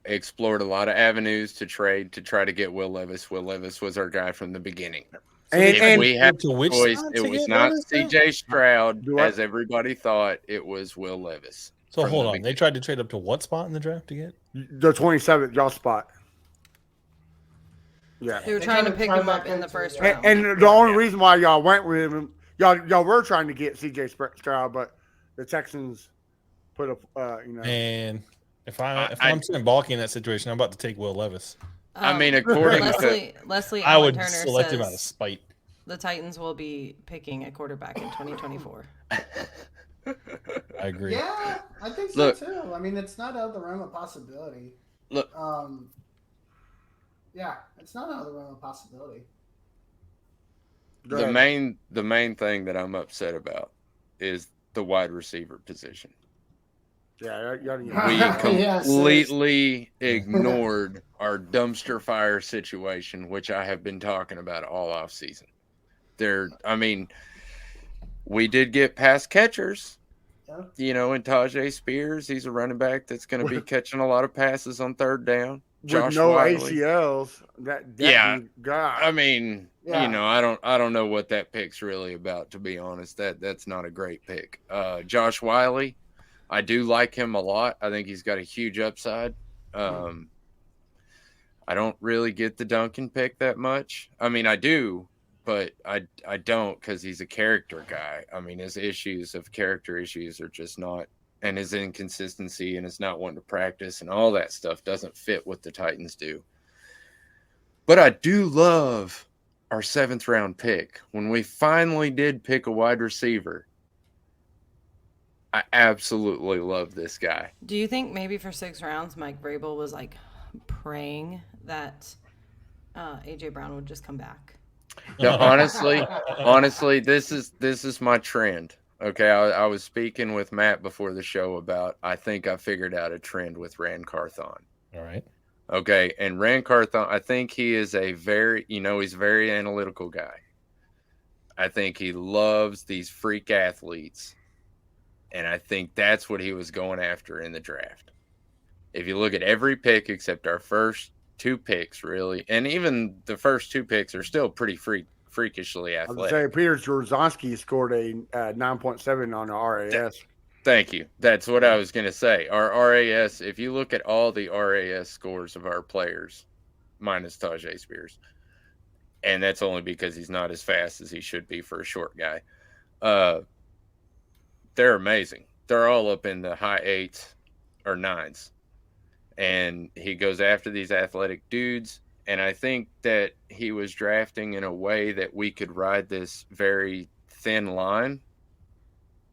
explored a lot of avenues to trade to try to get Will Levis. Will Levis was our guy from the beginning. And we had to which choice. spot It to was get not Levis, C.J. Stroud, Do what? as everybody thought. It was Will Levis. So from hold the on. They tried to trade up to what spot in the draft to get? the 27th y'all spot. Yeah. They were trying to pick him up in the first round. And the only reason why y'all went with him, y'all were trying to get C.J. Stroud, but the Texans put a And if I'm Tim Balky in that situation, I'm about to take Will Levis. I mean, according to Leslie I Allen would Turner select him out of says spite. the Titans will be picking a quarterback in 2024. I agree. Yeah, I think so too. I mean, it's not out of the realm of possibility. Look. Yeah, it's not out of the realm of possibility. the main thing that I'm upset about is the wide receiver position. Yeah, We Yes, completely ignored our dumpster fire situation, which I have been talking about all off season. We did get pass catchers, in Tajay Spears. He's a running back that's going to be catching a lot of passes on third down. with no ACLs. God. I mean, I don't know what that pick's really about, to be honest. That's not a great pick. Josh Wiley, I do like him a lot. I think he's got a huge upside. I don't really get the Duncan pick that much. I mean, I do, but I don't, because he's a character guy. I mean, his character issues are just not, and his inconsistency and his not wanting to practice and all that stuff doesn't fit what the Titans do. But I do love our 7th round pick. When we finally did pick a wide receiver, I absolutely love this guy. Do you think maybe for 6 rounds, Mike Vrabel was like praying that AJ Brown would just come back? No, honestly, this is my trend. Okay, I was speaking with Matt before the show about, I think I figured out a trend with Rand Carthon. All right. Okay, and Rand Carthon, I think he is a very, he's a very analytical guy. I think he loves these freak athletes. And I think that's what he was going after in the draft. If you look at every pick except our first 2 picks, really, and even the first 2 picks are still pretty freakishly I was athletic. say Peter Jarzonski scored a 9.7 on the RAS. Thank you. That's what I was going to say. Our RAS, if you look at all the RAS scores of our players, minus Tajay Spears, and that's only because he's not as fast as he should be for a short guy, they're amazing. They're all up in the high 8s or 9s. And he goes after these athletic dudes. And I think that he was drafting in a way that we could ride this very thin line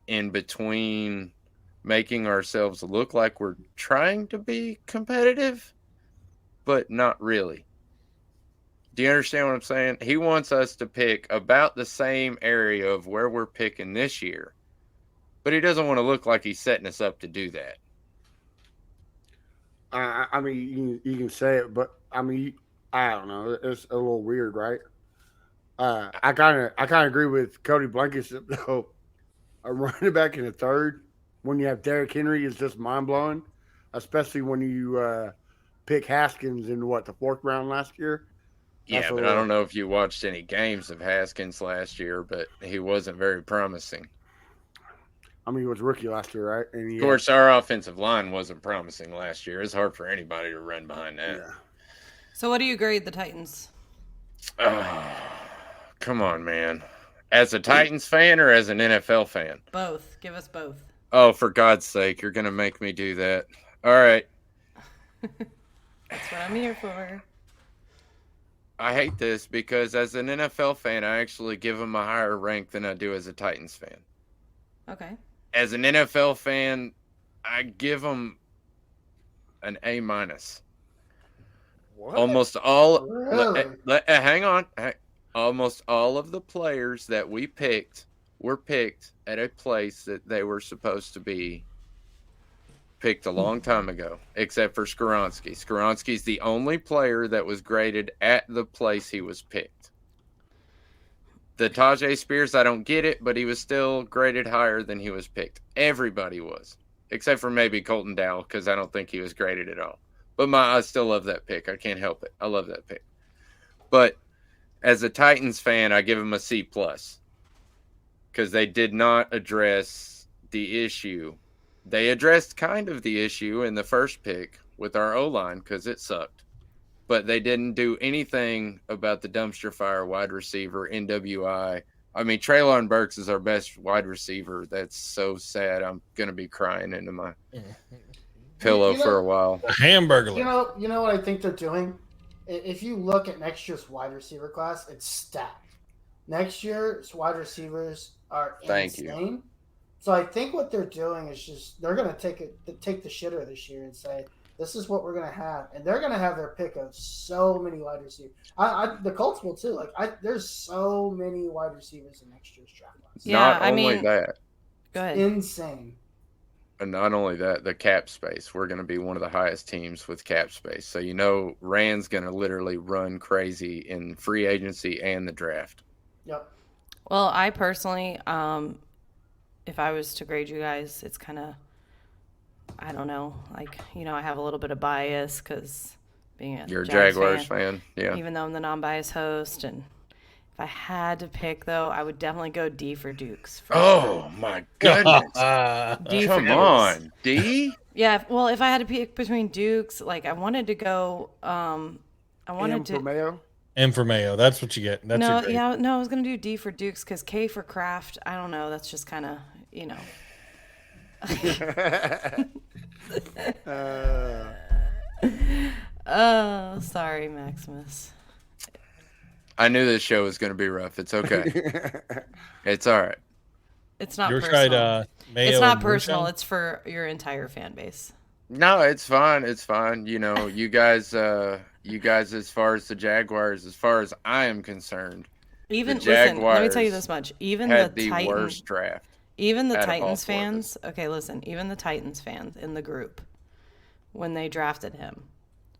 in between making ourselves look like we're trying to be competitive, but not really. Do you understand what I'm saying? He wants us to pick about the same area of where we're picking this year, but he doesn't want to look like he's setting us up to do that. I mean, you can say it, but I mean, I don't know. It's a little weird, right? I kind of agree with Cody Blankenship though. A running back in the third when you have Derrick Henry is just mind blowing, especially when you pick Haskins in the fourth round last year. Yeah, but I don't know if you watched any games of Haskins last year, but he wasn't very promising. I mean, he was rookie last year, right? And of course, our offensive line wasn't promising last year. It's hard for anybody to run behind that. Yeah. So what do you grade the Titans? Come on, man. As a Titans fan or as an NFL fan? Both. Give us both. Oh, for God's sake, you're going to make me do that. All right. That's what I'm here for. I hate this because as an NFL fan, I actually give them a higher rank than I do as a Titans fan. Okay. As an NFL fan, I give them an A-. What? Almost all. Really? Hang on. Almost all of the players that we picked were picked at a place that they were supposed to be picked a long time ago, except for Skoronski. Skoronski's the only player that was graded at the place he was picked. The Tajay Spears, I don't get it, but he was still graded higher than he was picked. Everybody was, except for maybe Colton Dowell, because I don't think he was graded at all. But I still love that pick. I can't help it. I love that pick. But as a Titans fan, I give him a C+, because they did not address the issue. They addressed kind of the issue in the first pick with our O-line because it sucked. But they didn't do anything about the dumpster fire wide receiver, NWI. I mean, Treylon Burks is our best wide receiver. That's so sad. I'm going to be crying into my pillow for a while. Hamburger. You know what I think they're doing? If you look at next year's wide receiver class, it's stacked. Next year's wide receivers are insane. So I think what they're doing is just they're going to take the shitter this year and say, this is what we're going to have. And they're going to have their pick of so many wide receivers. The Colts will too. There's so many wide receivers in next year's draft class. Yeah, Not only that. Go ahead. Insane. And not only that, the cap space. We're going to be one of the highest teams with cap space. So, Rand's going to literally run crazy in free agency and the draft. Yep. Well, I personally, if I was to grade you guys, it's kind of, I don't know, I have a little bit of bias because being a You're a Jags Jaguars fan, yeah. Even though I'm the non-biased host, and if I had to pick, though, I would definitely go D for Dukes. My goodness! D Come for on, D. Yeah, well, if I had to pick between Dukes, I wanted to go. M for Mayo. That's what you get. That's no, yeah, no, I was gonna do D for Dukes because K for Kraft. I don't know. That's just kind of Oh, sorry, Maximus. I knew this show was going to be rough. It's okay. It's all right. It's not Your personal. side, Mayo it's not and personal. Moonshine? It's for your entire fan base. No, it's fine. It's fine. You guys, as far as the Jaguars, as far as I am concerned, Even the listen, let me Jaguars tell you this much. Even had the the worst Titans, draft. even the out of all Titans four of us. fans. Okay, listen. Even the Titans fans in the group, when they drafted him,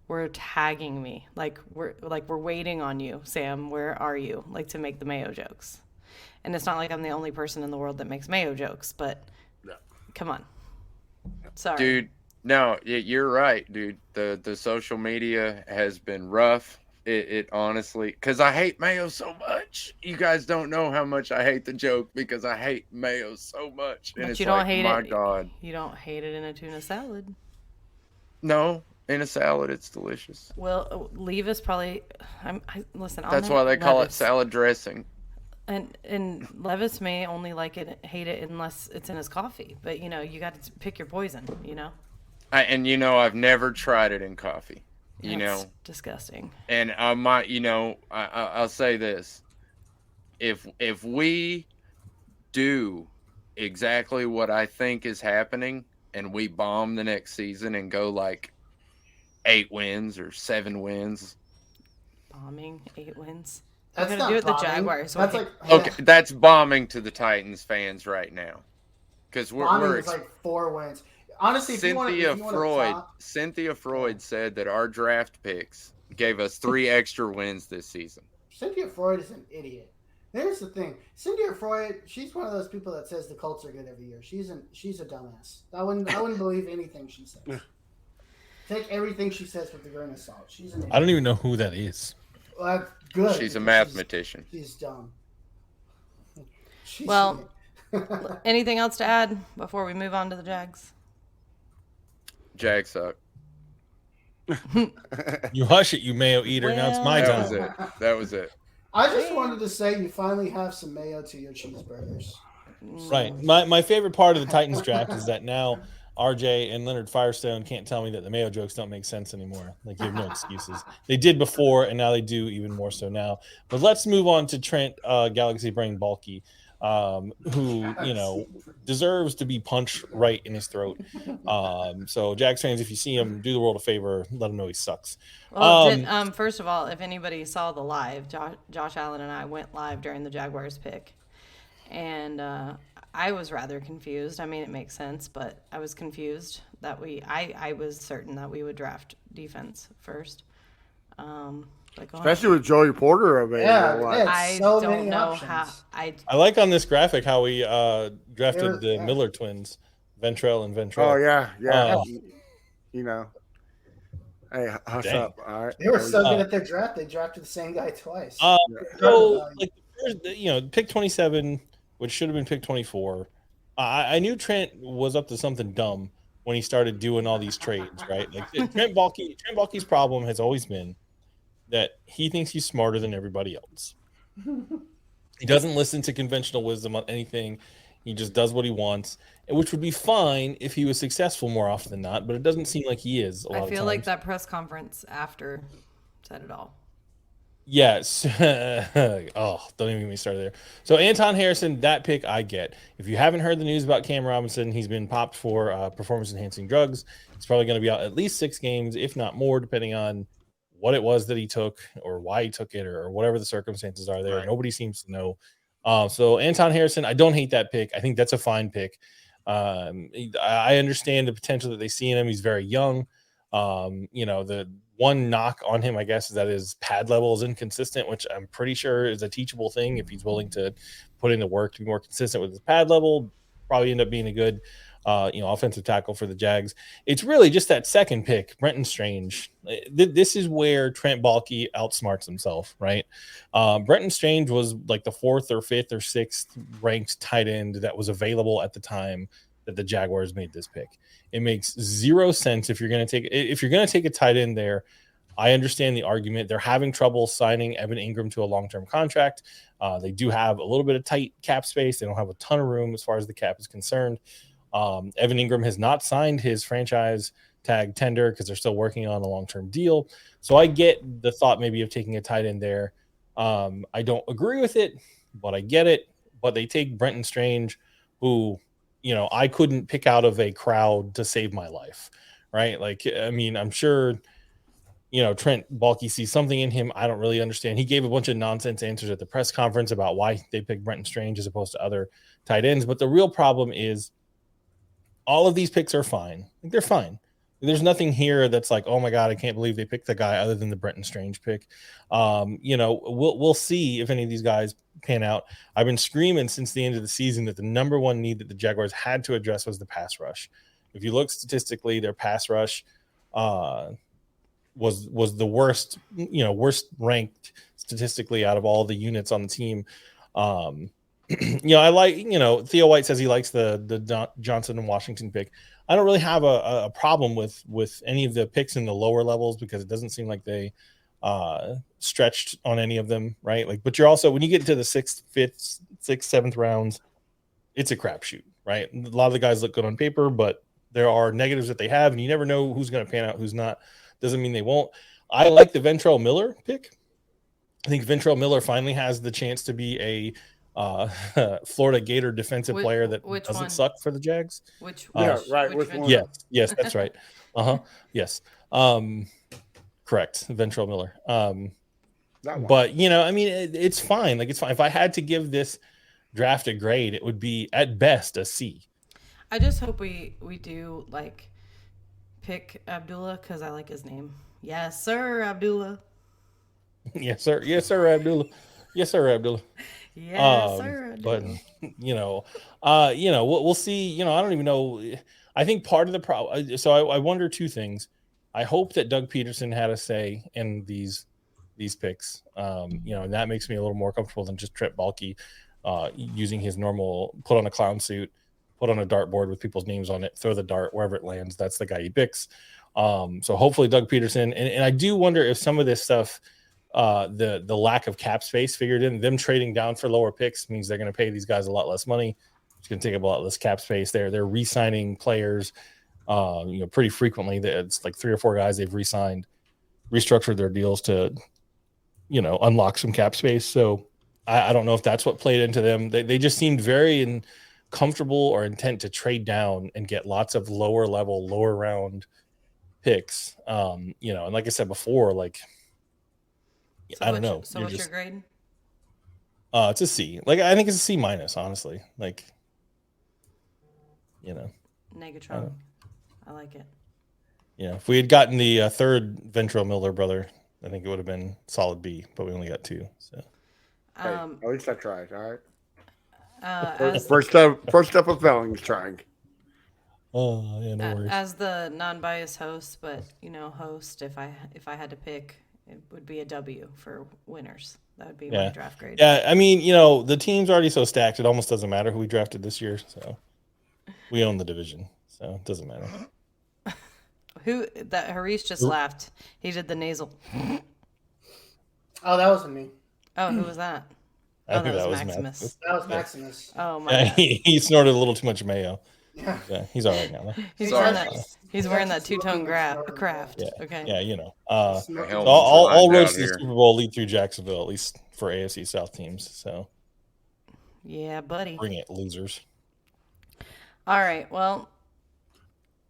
were tagging me we're waiting on you, Sam. Where are you? To make the Mayo jokes. And it's not like I'm the only person in the world that makes Mayo jokes, but come on. Sorry. Dude, no, you're right, dude. The social media has been rough. It honestly, because I hate Mayo so much. You guys don't know how much I hate the joke because I hate Mayo so much. And But it's you don't hate my it. God. You don't hate it in a tuna salad. No, in a salad, it's delicious. Well, Levis probably. Listen. That's why they call it salad dressing. And Levis may only hate it unless it's in his coffee. But you got to pick your poison. I've never tried it in coffee. That's disgusting. And I might, I'll say this: if we do exactly what I think is happening, and we bomb the next season and go like 8 wins or 7 wins. Bombing 8 wins. That's We're not gonna do it the bombing. Jaguars That's way. like Okay, that's bombing to the Titans fans right now, because bombing we're is like 4 wins. Honestly, if you want to Cynthia Freud said that our draft picks gave us 3 extra wins this season. Cynthia Freud is an idiot. Here's the thing. Cynthia Freud, she's one of those people that says the Colts are good every year. She's a dumbass. I wouldn't believe anything she says. Take everything she says with a grain of salt. She's an idiot. I don't even know who that is. Well, that's good. She's a mathematician. She's dumb. Well, anything else to add before we move on to the Jags? Jags suck. You hush it, you mayo eater. Now it's my That time. was it. I just wanted to say you finally have some mayo to your cheeseburgers. Right. My favorite part of the Titans draft is that now RJ and Leonard Firestone can't tell me that the mayo jokes don't make sense anymore. Like, you have no excuses. They did before, and now they do even more so now. But let's move on to Trent Galaxy Brain Bulky, who, deserves to be punched right in his throat. So, Jags fans, if you see him, do the world a favor. Let him know he sucks. Well, first of all, if anybody saw the live, Josh Allen and I went live during the Jaguars pick. And I was rather confused. I mean, it makes sense, but I was confused that I was certain that we would draft defense first. Especially with Joey Porter available. Yeah, I so don't many know options. how. I like on this graphic how we drafted the Miller twins, Ventrell and Ventrell. Oh, yeah. Hey, hush Dang. up. All right. They were so good at their draft. They drafted the same guy twice. So, pick 27, which should have been pick 24. I knew Trent was up to something dumb when he started doing all these trades, right? Like Trent Baalke's problem has always been that he thinks he's smarter than everybody else. He doesn't listen to conventional wisdom on anything. He just does what he wants, which would be fine if he was successful more often than not, but it doesn't seem like he is a lot of times. I feel like that press conference after said it all. Yes. Oh, don't even get me started there. So Anton Harrison, that pick I get. If you haven't heard the news about Cam Robinson, he's been popped for performance-enhancing drugs. He's probably going to be out at least 6 games, if not more, depending on what it was that he took or why he took it or whatever the circumstances are there. Right. Nobody seems to know. So Anton Harrison, I don't hate that pick. I think that's a fine pick. I understand the potential that they see in him. He's very young. The one knock on him, I guess, is that his pad level is inconsistent, which I'm pretty sure is a teachable thing if he's willing to put in the work to be more consistent with his pad level. Probably end up being a good, offensive tackle for the Jags. It's really just that second pick, Brenton Strange. This is where Trent Baalke outsmarts himself, right? Brenton Strange was like the 4th or 5th or 6th ranked tight end that was available at the time that the Jaguars made this pick. It makes zero sense if you're going to take a tight end there. I understand the argument. They're having trouble signing Evan Ingram to a long-term contract. They do have a little bit of tight cap space. They don't have a ton of room as far as the cap is concerned. Evan Ingram has not signed his franchise tag tender because they're still working on a long-term deal. So I get the thought maybe of taking a tight end there. I don't agree with it, but I get it. But they take Brenton Strange, who I couldn't pick out of a crowd to save my life, right? Like, I mean, I'm sure, Trent Baalke sees something in him. I don't really understand. He gave a bunch of nonsense answers at the press conference about why they picked Brenton Strange as opposed to other tight ends. But the real problem is all of these picks are fine. They're fine. There's nothing here that's like, oh my God, I can't believe they picked the guy other than the Brenton Strange pick. We'll see if any of these guys pan out. I've been screaming since the end of the season that the number one need that the Jaguars had to address was the pass rush. If you look statistically, their pass rush was the worst ranked statistically out of all the units on the team. I like, Theo White says he likes the Johnson and Washington pick. I don't really have a problem with any of the picks in the lower levels because it doesn't seem like they stretched on any of them, right? Like, but you're also, when you get to the 6th, 5th, 6th, 7th rounds, it's a crapshoot, right? A lot of the guys look good on paper, but there are negatives that they have, and you never know who's going to pan out, who's not. Doesn't mean they won't. I like the Ventrell Miller pick. I think Ventrell Miller finally has the chance to be a Florida Gator defensive player that which doesn't one? suck for the Jags. Which Yeah, right. Which Which one? one? Yes, that's right. Yes. Correct. Ventrell Miller. That one. But I mean, it's fine. Like, it's fine. If I had to give this draft a grade, it would be at best a C. I just hope we do like pick Abdullah because I like his name. Yes, sir, Abdullah. Yes, sir. Yes, sir, Abdullah. Yes, sir, Abdullah. Yes, sir, Abdullah. But we'll see. I don't even know. I think part of the problem. So I wonder two things. I hope that Doug Peterson had a say in these picks. And that makes me a little more comfortable than just Trent Baalke using his normal put on a clown suit, put on a dartboard with people's names on it, throw the dart wherever it lands. That's the guy he picks. So hopefully Doug Peterson. And I do wonder if some of this stuff, the lack of cap space figured in, them trading down for lower picks means they're going to pay these guys a lot less money. It's going to take up a lot less cap space. They're re-signing players, pretty frequently. It's like 3 or 4 guys they've re-signed, restructured their deals to, unlock some cap space. So I don't know if that's what played into them. They just seemed very comfortable or intent to trade down and get lots of lower level, lower round picks. And like I said before, like, I don't know. So what's your grade? It's a C. Like, I think it's a C minus, honestly. Like, Negatron. I like it. Yeah, if we had gotten the third Ventrell Miller brother, I think it would have been solid B, but we only got 2. So at least I tried. All right. As First step of failing is trying. Oh, yeah, no worries. As the non-biased host, but host, if I had to pick, it would be a W for winners. That would be my draft grade. Yeah, I mean, the team's already so stacked, it almost doesn't matter who we drafted this year. So we own the division, so it doesn't matter. That Harish just laughed. He did the nasal. Oh, that wasn't me. Oh, who was that? I think that was Maximus. Maximus. That was Maximus. Oh my God. He snorted a little too much mayo. Yeah. Yeah, he's all right now. He's wearing that two-tone craft. Yeah. Okay. Yeah, Helmets all lined roads out to the here. Super Bowl lead through Jacksonville, at least for AFC South teams. So Yeah, buddy. bring it, losers. All right. Well,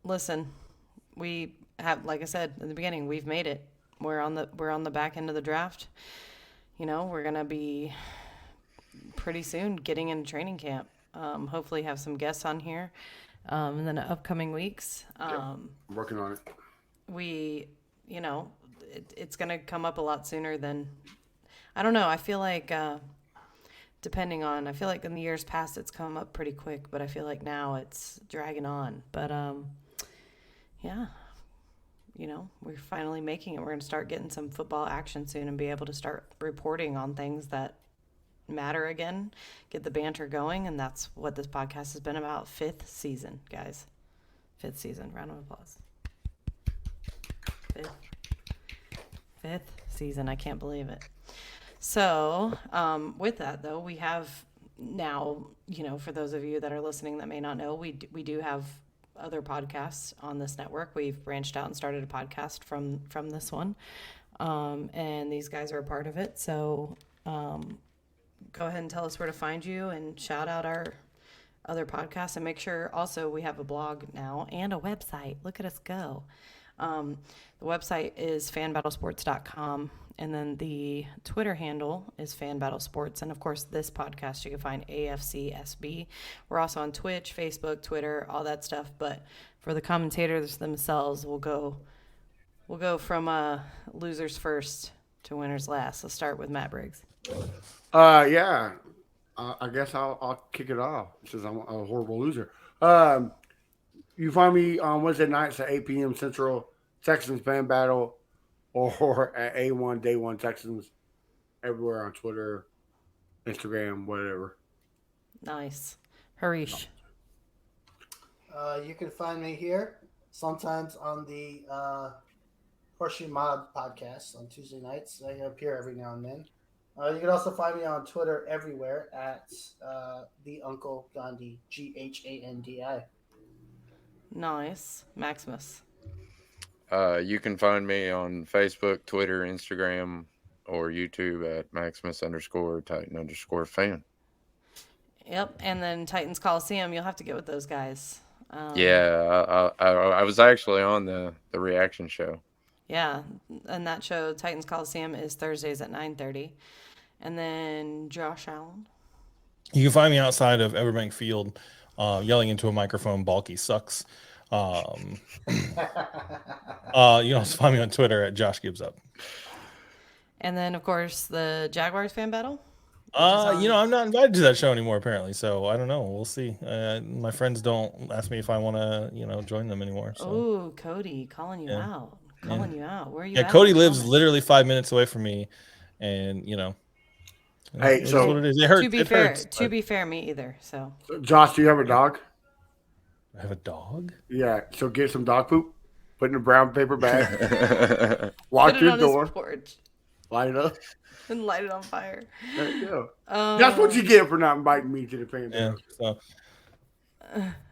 listen, we have, like I said in the beginning, we've made it. We're on the back end of the draft. We're gonna be pretty soon getting into training camp. Hopefully have some guests on here in the upcoming weeks. I'm working on it. We, it's gonna come up a lot sooner than, I don't know. I feel like I feel like in the years past it's come up pretty quick, but I feel like now it's dragging on. But yeah, we're finally making it. We're going to start getting some football action soon and be able to start reporting on things that matter again, get the banter going, and that's what this podcast has been about. 5th season, guys. 5th season. Round of applause. 5th season. I can't believe it. So, with that, though, we have now, for those of you that are listening that may not know, we do have other podcasts on this network. We've branched out and started a podcast from this one, and these guys are a part of it. So, go ahead and tell us where to find you and shout out our other podcasts, and make sure also we have a blog now and a website. Look at us go. The website is fanbattlesports.com. And then the Twitter handle is FanBattleSports. And, of course, this podcast you can find AFCSB. We're also on Twitch, Facebook, Twitter, all that stuff. But for the commentators themselves, we'll go from losers first to winners last. Let's start with Matt Briggs. Yeah. I guess I'll kick it off since I'm a horrible loser. You find me on Wednesday nights at 8 p.m. Central, Texans Fan Battle, or at A1 Day 1 Texans, everywhere on Twitter, Instagram, whatever. Nice. Harish. You can find me here sometimes on the Horseshoe Mod podcast on Tuesday nights. I appear every now and then. You can also find me on Twitter everywhere at the Uncle Gandhi, Ghandi. Nice. Maximus. You can find me on Facebook, Twitter, Instagram, or YouTube at Maximus_Titan_fan. Yep, and then Titans Coliseum. You'll have to get with those guys. Yeah, I was actually on the reaction show. Yeah, and that show, Titans Coliseum, is Thursdays at 9:30. And then Josh Allen. You can find me outside of Everbank Field, yelling into a microphone, "Balky sucks." You can also find me on Twitter at Josh Gibbs Up. And then, of course, the Jaguars fan battle. I'm not invited to that show anymore, apparently. So I don't know. We'll see. My friends don't ask me if I want to, join them anymore. So. Oh, Cody calling you out. Calling you out. Where are you at? Cody lives literally 5 minutes away from me, and Hey, it so is what it is. It hurts. To be fair, me either. So, Josh, do you have a dog? I have a dog. Yeah. So get some dog poop, put in a brown paper bag, walk put to it the on door, his porch light it up. and light it on fire. There you go. That's what you get for not inviting me to the fan. Yeah. So.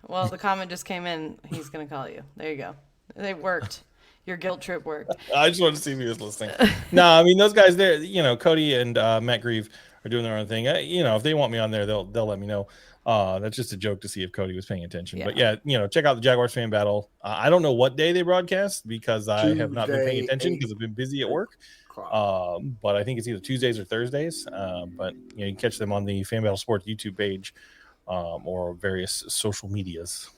Well, the comment just came in. He's gonna call you. There you go. They worked. Your guilt trip worked. I just wanted to see if he was listening. No, I mean those guys there. Cody and Matt Grieve are doing their own thing. If they want me on there, they'll let me know. That's just a joke to see if Cody was paying attention. Yeah. But yeah, check out the Jaguars fan battle. I don't know what day they broadcast because I have not been paying attention because I've been busy at work. But I think it's either Tuesdays or Thursdays. But you can catch them on the Fan Battle Sports YouTube page or various social medias.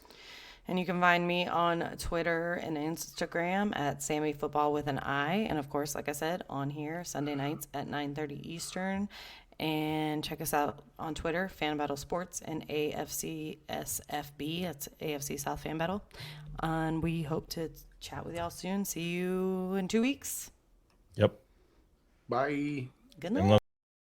And you can find me on Twitter and Instagram at Sammy Football with an I. And of course, like I said, on here Sunday nights at 9:30 Eastern. And check us out on Twitter, Fan Battle Sports and AFC SFB. That's AFC South Fan Battle. And we hope to chat with y'all soon. See you in 2 weeks. Yep. Bye. Good night.